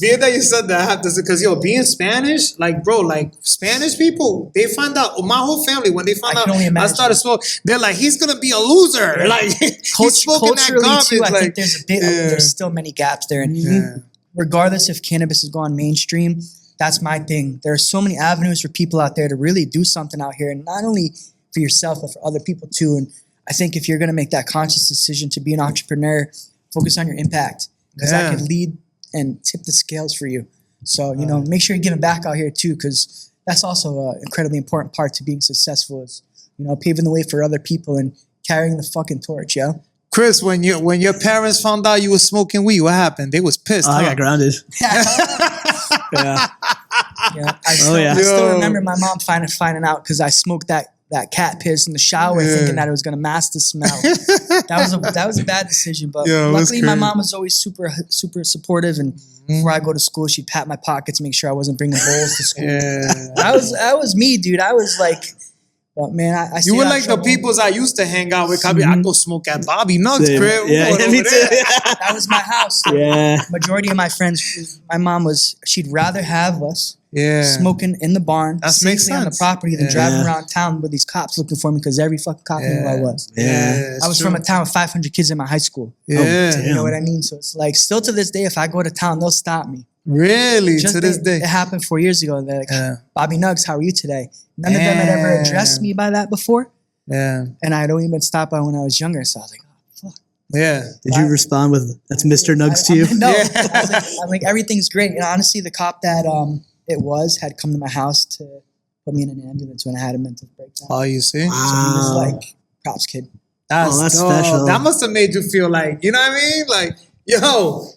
Weird that you said that, I have to say, because being Spanish, like, bro, like, Spanish people, they find out, my whole family, when they found I out can only I imagine. started smoking, they're like, he's gonna be a loser. Like, he's smoking that Culturally garbage. too, I like, think there's a bit. There's still many gaps there, and regardless if cannabis has gone mainstream, that's my thing. There are so many avenues for people out there to really do something out here, and not only for yourself but for other people too. And I think if you're gonna make that conscious decision to be an entrepreneur, focus on your impact, because that could lead and tip the scales for you. So make sure you're giving back out here too, because that's also an incredibly important part to being successful. Is paving the way for other people and carrying the fucking torch, yo. Chris, when your parents found out you were smoking weed, what happened? They was pissed. I got grounded. Yeah. Yeah, I still remember my mom finding out because I smoked that cat piss in the shower, thinking that it was gonna mask the smell. that was a bad decision, but luckily my mom was always super supportive. And before I go to school, she'd pat my pockets, make sure I wasn't bringing bowls to school. That was me, dude. I was like, but man, I you were like the peoples I used to hang out with. I go smoke at Bobby NuggZ crib. Yeah, me too. That was my house. Yeah. Majority of my friends, my mom she'd rather have us smoking in the barn, that makes safely on the sense. property, than driving around town with these cops looking for me, because every fucking cop knew who I was. I was from a town with 500 kids in my high school. Yeah. You know what I mean? So it's like, still to this day, if I go to town, they'll stop me. Really? To this day? It happened 4 years ago. They're like, Bobby NuggZ, how are you today? None of them had ever addressed me by that before. Yeah. And I'd only been stopped by when I was younger. So I was like, oh, fuck. Yeah. Did you respond with, that's Mr. NuggZ to you? No. I'm like, everything's great. And honestly, the cop that had come to my house to put me in an ambulance when I had a mental breakdown. Oh, you see? So he was like, props, kid. That's that's dope. special. That must have made you feel like, you know what I mean? Like, yo,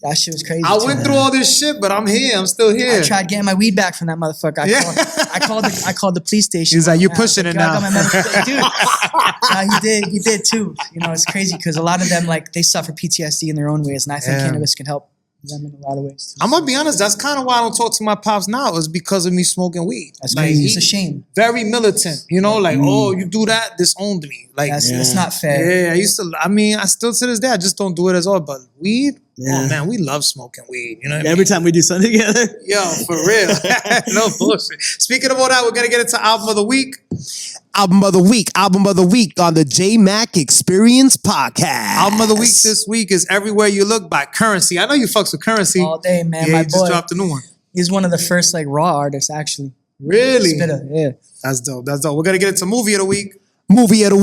That shit was crazy. I went through all this shit, but I'm here. I'm still here. I tried getting my weed back from that motherfucker. I called the police station. He's like, you're pushing it now. Dude, he did too. It's crazy because a lot of them, like, they suffer PTSD in their own ways, and I think cannabis can help them in a lot of ways too. I'm gonna be honest, that's kind of why I don't talk to my pops now, is because of me smoking weed. That's like, crazy. It's a shame. Very militant, like, oh, you do that, disowned me. Like, That's not fair. I still to this day, I just don't do it as all, but weed, oh man, we love smoking weed. You know what I mean? Every time we do something together. Yo, for real. No bullshit. Speaking of all that, we're going to get into Album of the Week. Album of the week on the Jmack Experience Podcast. Album of the Week this week is Everywhere You Look by Currency. I know you fucks with Currency. All day, man. Yeah, My he just boy. dropped a new one. He's one of the first, like, raw artists, actually. Really? Spitter, yeah. That's dope. We're going to get into Movie of the Week. Movie of the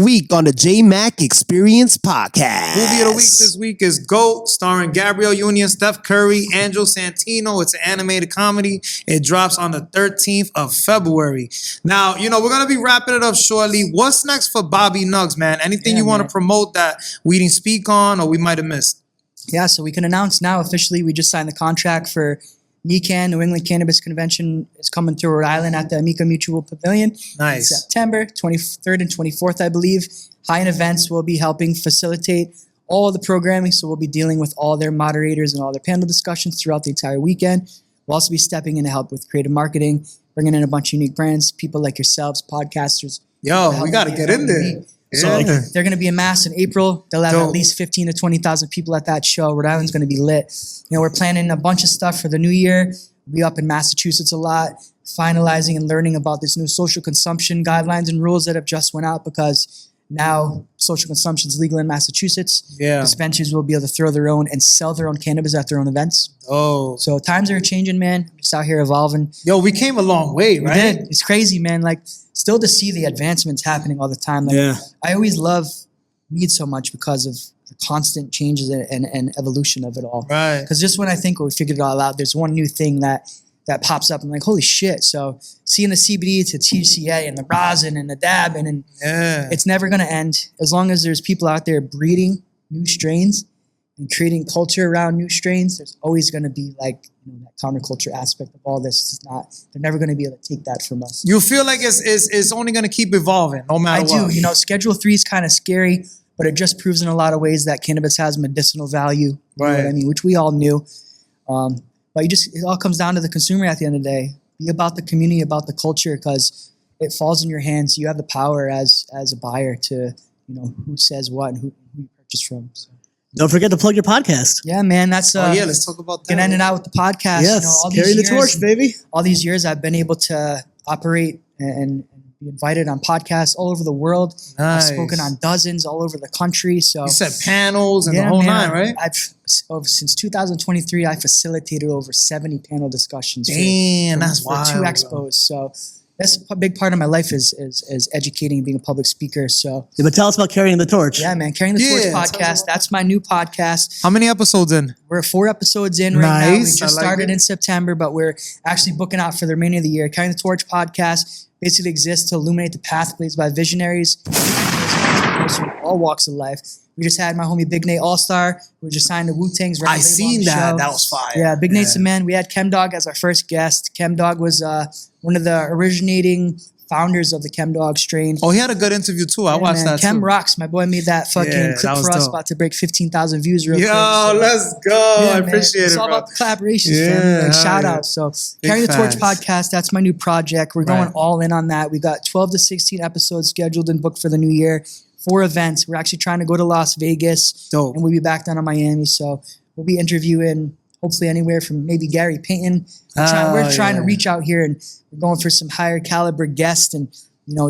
week on the J-Mack Experience Podcast. Movie of the week this week is GOAT, starring Gabrielle Union, Steph Curry, Angel Santino. It's an animated comedy. It drops on the 13th of February. Now, we're going to be wrapping it up shortly. What's next for Bobby NuggZ, man? Anything you want to promote that we didn't speak on or we might have missed? Yeah, so we can announce now officially we just signed the contract for NECAN, New England Cannabis Convention. Is coming to Rhode Island at the Amica Mutual Pavilion. Nice. In September 23rd and 24th, I believe. High-end Events will be helping facilitate all the programming, so we'll be dealing with all their moderators and all their panel discussions throughout the entire weekend. We'll also be stepping in to help with creative marketing, bringing in a bunch of unique brands, people like yourselves, podcasters. Yo, we got to get in there. So they're going to be in mass in April. They'll have at least 15 to 20,000 people at that show. Rhode Island's going to be lit. We're planning a bunch of stuff for the new year. We'll be up in Massachusetts a lot, finalizing and learning about this new social consumption guidelines and rules that have just went out because now social consumption is legal in Massachusetts. Yeah. Dispensaries will be able to throw their own and sell their own cannabis at their own events. Oh. So times are changing, man. Just out here evolving. Yo, we came a long way, right? We did. It's crazy, man. Like, still to see the advancements happening all the time. Like, I always love weed so much because of the constant changes and evolution of it all. Right. Because just when I think we figured it all out, there's one new thing that pops up. I'm like, holy shit. So seeing the CBD to THCA and the rosin and the dabbing, and it's never going to end. As long as there's people out there breeding new strains and creating culture around new strains, there's always going to be that counterculture aspect of all this. They're never going to be able to take that from us. You feel like it's only going to keep evolving no matter what? I do. Schedule 3 is kind of scary, but it just proves in a lot of ways that cannabis has medicinal value. You know what I mean? Which we all knew. But it all comes down to the consumer at the end of the day. Be about the community, about the culture, because it falls in your hands. You have the power as a buyer to, who says what and who you purchase from. So. Don't forget to plug your podcast. Yeah, man. That's let's talk about that. Gonna end it out with the podcast. Yes, carry the torch, baby. All these years, I've been able to operate and be invited on podcasts all over the world. Nice. I've spoken on dozens all over the country. So you said panels and the whole nine, right? Since 2023, I facilitated over 70 panel discussions. Damn, that's for wild. 2 expos. So that's a big part of my life is educating and being a public speaker. So But tell us about Carrying the Torch. yeah, man, Carrying the Torch podcast. That's my new podcast. How many episodes in? We're 4 episodes in right now. We Nice. just started in September, but we're actually booking out for the remainder of the year. Carrying the Torch podcast basically exists to illuminate the pathways by visionaries from all walks of life. We just had my homie Big Nate All-Star, who just signed the Wu-Tang's record I label seen on the that. show. That was fire. Yeah, Big Nate's the man. We had Chem Dog as our first guest. Chem Dog was one of the originating founders of the Chem Dog strain. Oh, he had a good interview too. I watched that Chem too. rocks. My boy made that fucking that clip was for us, dope. about to break 15,000 views real quick. Yo, So- let's go. yeah, I man. appreciate It's it, all bro. about the collaborations, Yeah, family. hell Shout yeah. out. So Big Carrying the Torch facts. podcast, that's my new project. We're going Right. all in on that. We got 12 to 16 episodes scheduled and booked for the new year. 4 events. We're actually trying to go to Las Vegas. Dope. And we'll be back down to Miami. So we'll be interviewing hopefully anywhere from maybe Gary Payton. We're trying to reach out here, and we're going for some higher caliber guests and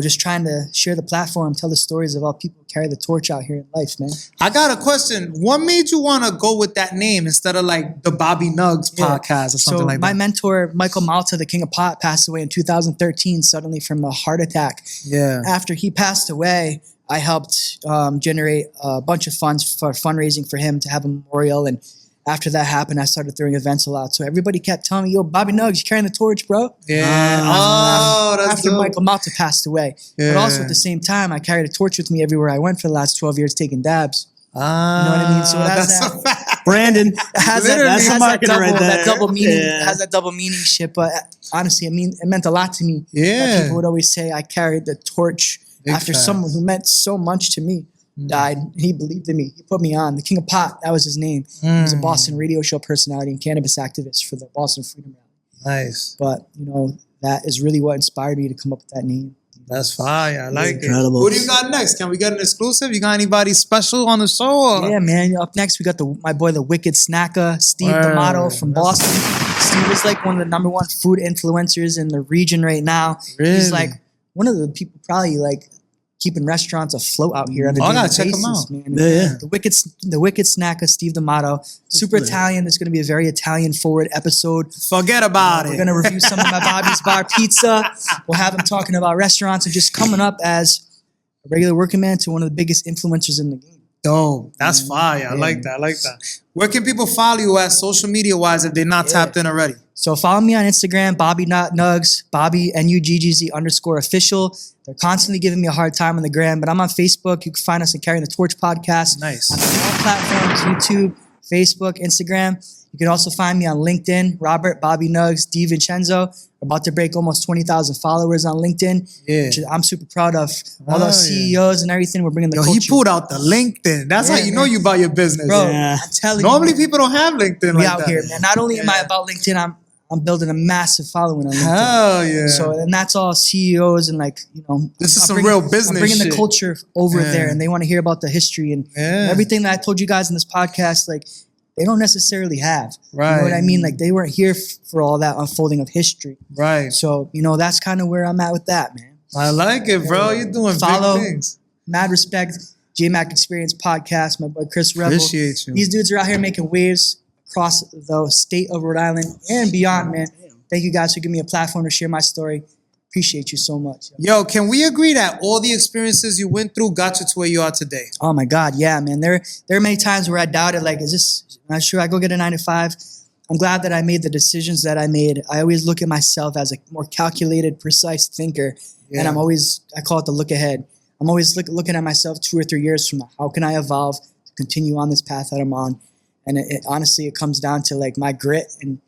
just trying to share the platform, tell the stories of all people who carry the torch out here in life, man. I got a question. What made you want to go with that name instead of like the Bobby NuggZ podcast or something like my that? mentor, Michael Malta, the King of Pot, passed away in 2013 suddenly from a heart attack. Yeah. After he passed away, I helped generate a bunch of funds for fundraising for him to have a memorial. And after that happened, I started throwing events a lot. So everybody kept telling me, yo, Bobby NuggZ, you're carrying the torch, bro. Yeah. That's After dope. Michael Malta passed away. Yeah. But also at the same time, I carried a torch with me everywhere I went for the last 12 years taking dabs. You know what I mean? So that's that- a fact. Brandon. Has that, Literally. has That's the that marketing double, right there. that double meaning. Yeah. Has that double meaning shit. But honestly, it meant a lot to me. Yeah. That people would always say I carried the torch Big after facts. someone who meant so much to me died. And he believed in me. He put me on. The King of Pot, that was his name. He was a Boston radio show personality and cannabis activist for the Boston Freedom Rally. Nice. But, that is really what inspired me to come up with that name. That's fire. I like Incredible. it. What do you got next? Can we get an exclusive? You got anybody special on the show? Or? Yeah, man. Up next, we got my boy, the Wicked Snacker, Steve D'Amato from Boston. Steve is like one of the #1 food influencers in the region right now. Really? He's like one of the people probably like keeping restaurants afloat out here. On a I gotta daily check him basis, out. man. Yeah. The Wicked Snacker, Steve D'Amato. Super Italian. There's going to be a very Italian-forward episode. Forget about We're it. going to review some of my Bobby's Bar pizza. We'll have him talking about restaurants and just coming up as regular working man to one of the biggest influencers in the game. Dope. That's fire. I like that. I like that. Where can people follow you at social media wise if they're not tapped in already? So follow me on Instagram, Bobby NuggZ, Bobby NuggZ_official. They're constantly giving me a hard time on the gram, but I'm on Facebook. You can find us at Carrying the Torch Podcast. Nice. On all platforms, YouTube, Facebook, Instagram. You can also find me on LinkedIn, Robert Bobby NuggZ DiVincenzo. We're about to break almost 20,000 followers on LinkedIn, which I'm super proud of. All those CEOs and everything, we're bringing the culture. He pulled out the LinkedIn. That's how you know you about your business. Bro, I'm telling you. Normally people don't have LinkedIn We like out that. here, man. Not only am I about LinkedIn, I'm building a massive following on LinkedIn. Hell yeah. So, and that's all CEOs and like, this is some real business I'm bringing shit. the culture over there, and they want to hear about the history and everything that I told you guys in this podcast, like, they don't necessarily have. Right. You know what I mean? Like, they weren't here for all that unfolding of history. Right. So, that's kind of where I'm at with that, man. I like it, bro. You're doing Follow, big things. Mad respect, JMack Experience Podcast, my boy Chris Revill. Appreciate you. These dudes are out here making waves across the state of Rhode Island and beyond, man. Thank you guys for giving me a platform to share my story. Appreciate you so much. Yo, can we agree that all the experiences you went through got you to where you are today? Oh my God, yeah, man. There are many times where I doubted, like, should I go get a 9-to-5? I'm glad that I made the decisions that I made. I always look at myself as a more calculated, precise thinker. And I call it the look ahead. I'm always looking at myself 2 or 3 years from now. How can I evolve to continue on this path that I'm on? And honestly, it comes down to like my grit and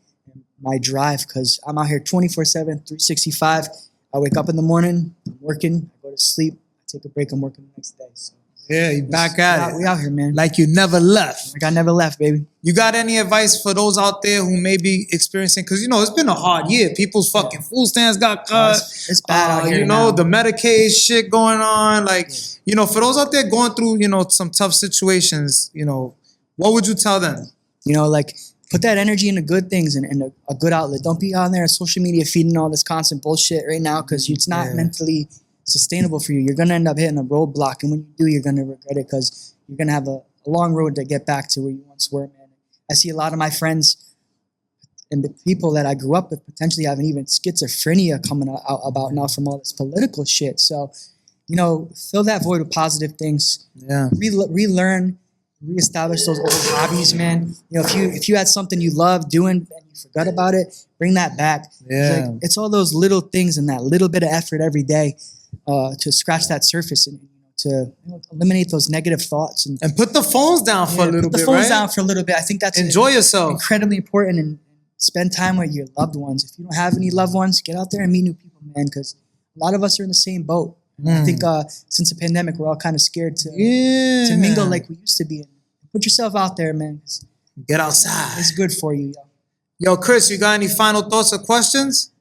my drive, because I'm out here 24/7, 365. I wake up in the morning, I'm working, I go to sleep, I take a break, I'm working the next day. So Yeah, you back at it. We out here, man. Like you never left. Like I never left, baby. You got any advice for those out there who may be experiencing, because it's been a hard year. People's fucking food stands got cut. It's bad out here now. The Medicaid shit going on. Like, for those out there going through, some tough situations, what would you tell them? Like, put that energy into good things and a good outlet. Don't be on there on social media feeding all this constant bullshit right now, because it's not mentally sustainable for you. You're going to end up hitting a roadblock, and when you do, you're going to regret it, because you're going to have a long road to get back to where you once were, man. I see a lot of my friends and the people that I grew up with potentially having even schizophrenia coming out about now from all this political shit. So, fill that void with positive things. Yeah. Relearn, reestablish those old hobbies, man. If you had something you loved doing and you forgot about it, bring that back. Yeah. It's all those little things and that little bit of effort every day to scratch that surface and to eliminate those negative thoughts and put the phones down for a little bit. Put the phones down for a little bit. I think that's enjoy yourself. Incredibly important, and spend time with your loved ones. If you don't have any loved ones, get out there and meet new people, man. Because a lot of us are in the same boat. I think since the pandemic, we're all kind of scared to mingle like we used to be. Put yourself out there, man. Get outside. It's good for you. Yo, Chris, you got any final thoughts or questions?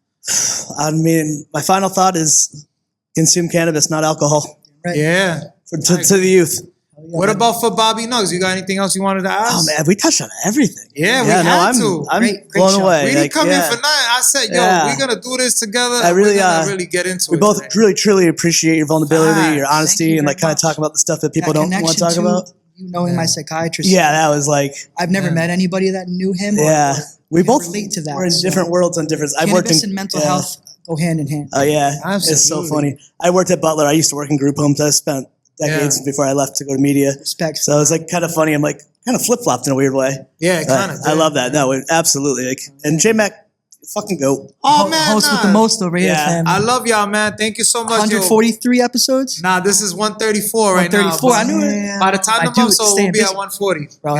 I mean, my final thought is consume cannabis, not alcohol. Right. Yeah. To the youth. What about for Bobby NuggZ? You got anything else you wanted to ask? Oh man, we touched on everything. Yeah, we had to. I'm Great blown show. away. We didn't come in for nothing. I said, we're gonna do this together. We're gonna really get into it. We both really truly appreciate your vulnerability, your honesty, you and very kind of much. talk about the stuff that people That don't want to talk connection about. You knowing my psychiatrist. Yeah, that was like. I've never met anybody that knew him. Yeah, we both relate to that. We're in different worlds on different. I've worked Cannabis in and mental health go hand in hand. Oh yeah, Absolutely. It's so funny. I worked at Butler. I used to work in group homes. I spent decades before I left to go to media. Respect. So it's like kind of funny. I'm like kind of flip flopped in a weird way. Yeah, kind of. I love that. No, absolutely. Like, and Jmack, fucking go. Oh man, Host with the most over here, fam. I love y'all, man. Thank you so much. 143 episodes? Nah, this is 134 right now. 134. I knew it. By the time My the dude, month's over, staying we'll be at busy. 140. Bro,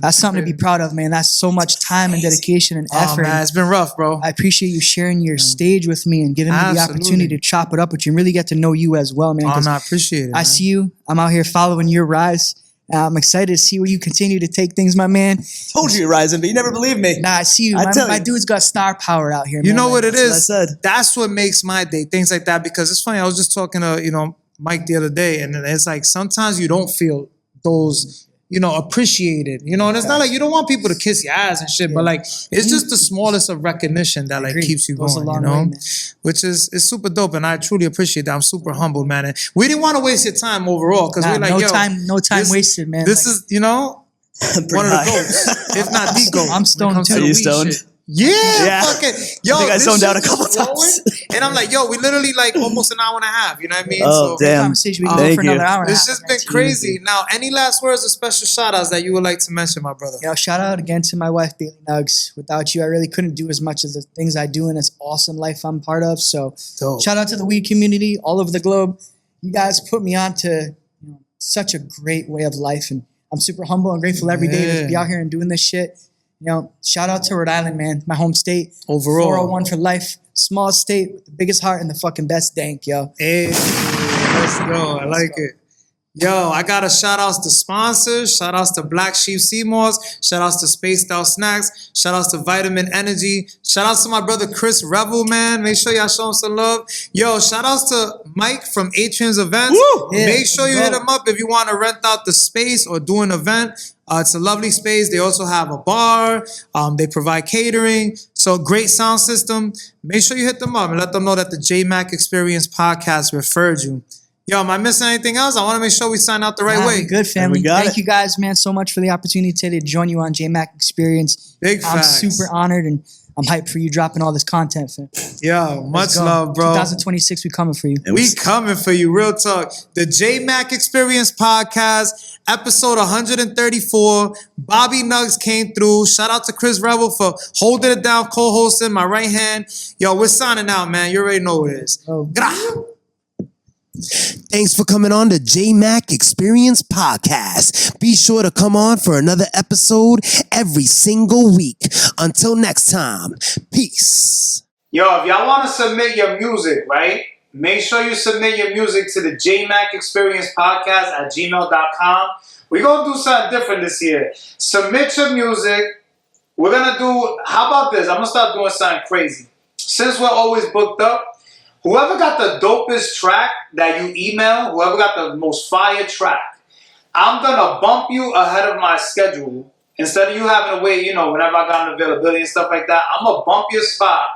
that's something to be proud of, man. That's so much time and dedication and Oh effort. man, it's been rough, bro. I appreciate you sharing your stage with me and giving me the Absolutely. opportunity to chop it up with you and really get to know you as well, man. 'cause I appreciate it. I see you. I'm out here following your rise. I'm excited to see where you continue to take things, my man. Told you, Ryzen, but you never believed me. Nah, I see you. I tell My you. dude's got star power out here, man. You know what it That's what I is? said. That's what makes my day. Things like that, because it's funny. I was just talking to Mike the other day, and it's like sometimes you don't feel those appreciated. And it's not like you don't want people to kiss your ass and shit, but like it's just the smallest of recognition that like Agreed. keeps you Goes going. a long way, man. Which is super dope, and I truly appreciate that. I'm super humbled, man. And we didn't want to waste your time overall because Nah, we're like, no time this- wasted, man. This is one of the goats, if not the goat. I'm stoned when it comes to too. the Are you weed stoned? shit. Yeah, fucking yo. I think I this zoned out a shit couple was flowing, times. and I'm like, yo, we literally like almost an hour and a half. You know what I mean? Oh, damn. Conversation. We can go Thank for you. another hour. And a It's half, just I been guarantee you. crazy. Now, any last words or special shout outs that you would like to mention, my brother? You know, shout out again to my wife, Bobby NuggZ. Without you, I really couldn't do as much of the things I do in this awesome life I'm part of. So Dope. shout out to the weed community all over the globe. You guys put me on to such a great way of life. And I'm super humble and grateful every day to be out here and doing this shit. You know, shout out to Rhode Island, man, my home state. Overall. 401 for life. Small state with the biggest heart and the fucking best dank, yo. Hey, let's go. I like it. Yo, I got to shout outs to sponsors. Shout outs to Black Sheep Seymour's. Shout outs to Spaced Out Snacks. Shout outs to Vitamin Energy. Shout outs to my brother Chris Revill, man. Make sure y'all show him some love. Yo, shout outs to Mike from Atrium's Events. Woo! Yeah, Make sure you let's hit go. him up if you want to rent out the space or do an event. It's a lovely space. They also have a bar. They provide catering. So great sound system. Make sure you hit them up and let them know that the JMack Experience podcast referred you. Yo, am I missing anything else? I want to make sure we sign out the right Nah, way. we good, family. we got Thank it. you guys, man, so much for the opportunity today to join you on JMack Experience. Big I'm facts. super honored and I'm hyped for you dropping all this content, fam. Yo, much Let's go. love, bro. 2026, we coming for you. We coming for you, real talk. The JMack Experience Podcast, episode 134. Bobby NuggZ came through. Shout out to Chris Revill for holding it down, co-hosting my right hand. Yo, we're signing out, man. You already know what it is. Oh. Grah. Thanks for coming on the JMack Experience Podcast. Be sure to come on for another episode every single week. Until next time, peace. Yo, if y'all want to submit your music, right? Make sure you submit your music to the JMack Experience Podcast at gmail.com. We're going to do something different this year. Submit your music. We're going to do, how about this? I'm going to start doing something crazy. Since we're always booked up, whoever got the dopest track that you email, whoever got the most fire track, I'm going to bump you ahead of my schedule. Instead of you having to wait, whenever I got an availability and stuff like that, I'm going to bump your spot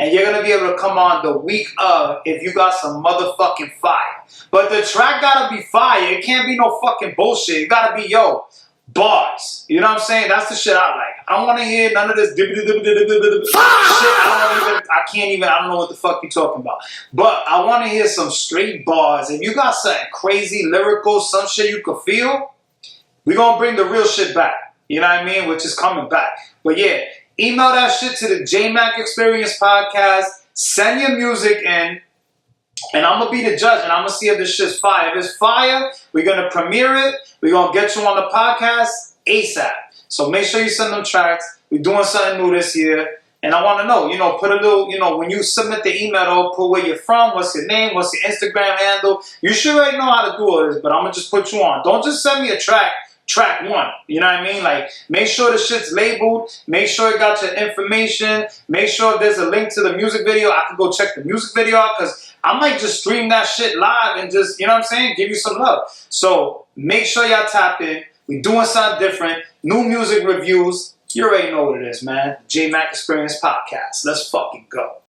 and you're going to be able to come on the week of if you got some motherfucking fire. But the track got to be fire. It can't be no fucking bullshit. It got to be, bars. You know what I'm saying? That's the shit I like. I don't want to hear none of this shit. I don't know what the fuck you talking about. But I want to hear some straight bars. If you got something crazy, lyrical, some shit you could feel, we going to bring the real shit back. You know what I mean? Which is coming back. But yeah, email that shit to the JMack Experience Podcast. Send your music in. And I'm going to be the judge, and I'm going to see if this shit's fire. If it's fire, we're going to premiere it. We're going to get you on the podcast ASAP. So make sure you send them tracks. We're doing something new this year. And I want to know, put a little, when you submit the email, put where you're from, what's your name, what's your Instagram handle. You should already know how to do all this, but I'm going to just put you on. Don't just send me a track one. You know what I mean? Like, make sure the shit's labeled. Make sure it got your information. Make sure if there's a link to the music video, I can go check the music video out because I might just stream that shit live and just, give you some love. So make sure y'all tap in. We doing something different. New music reviews. You already know what it is, man. JMack Experience Podcast. Let's fucking go.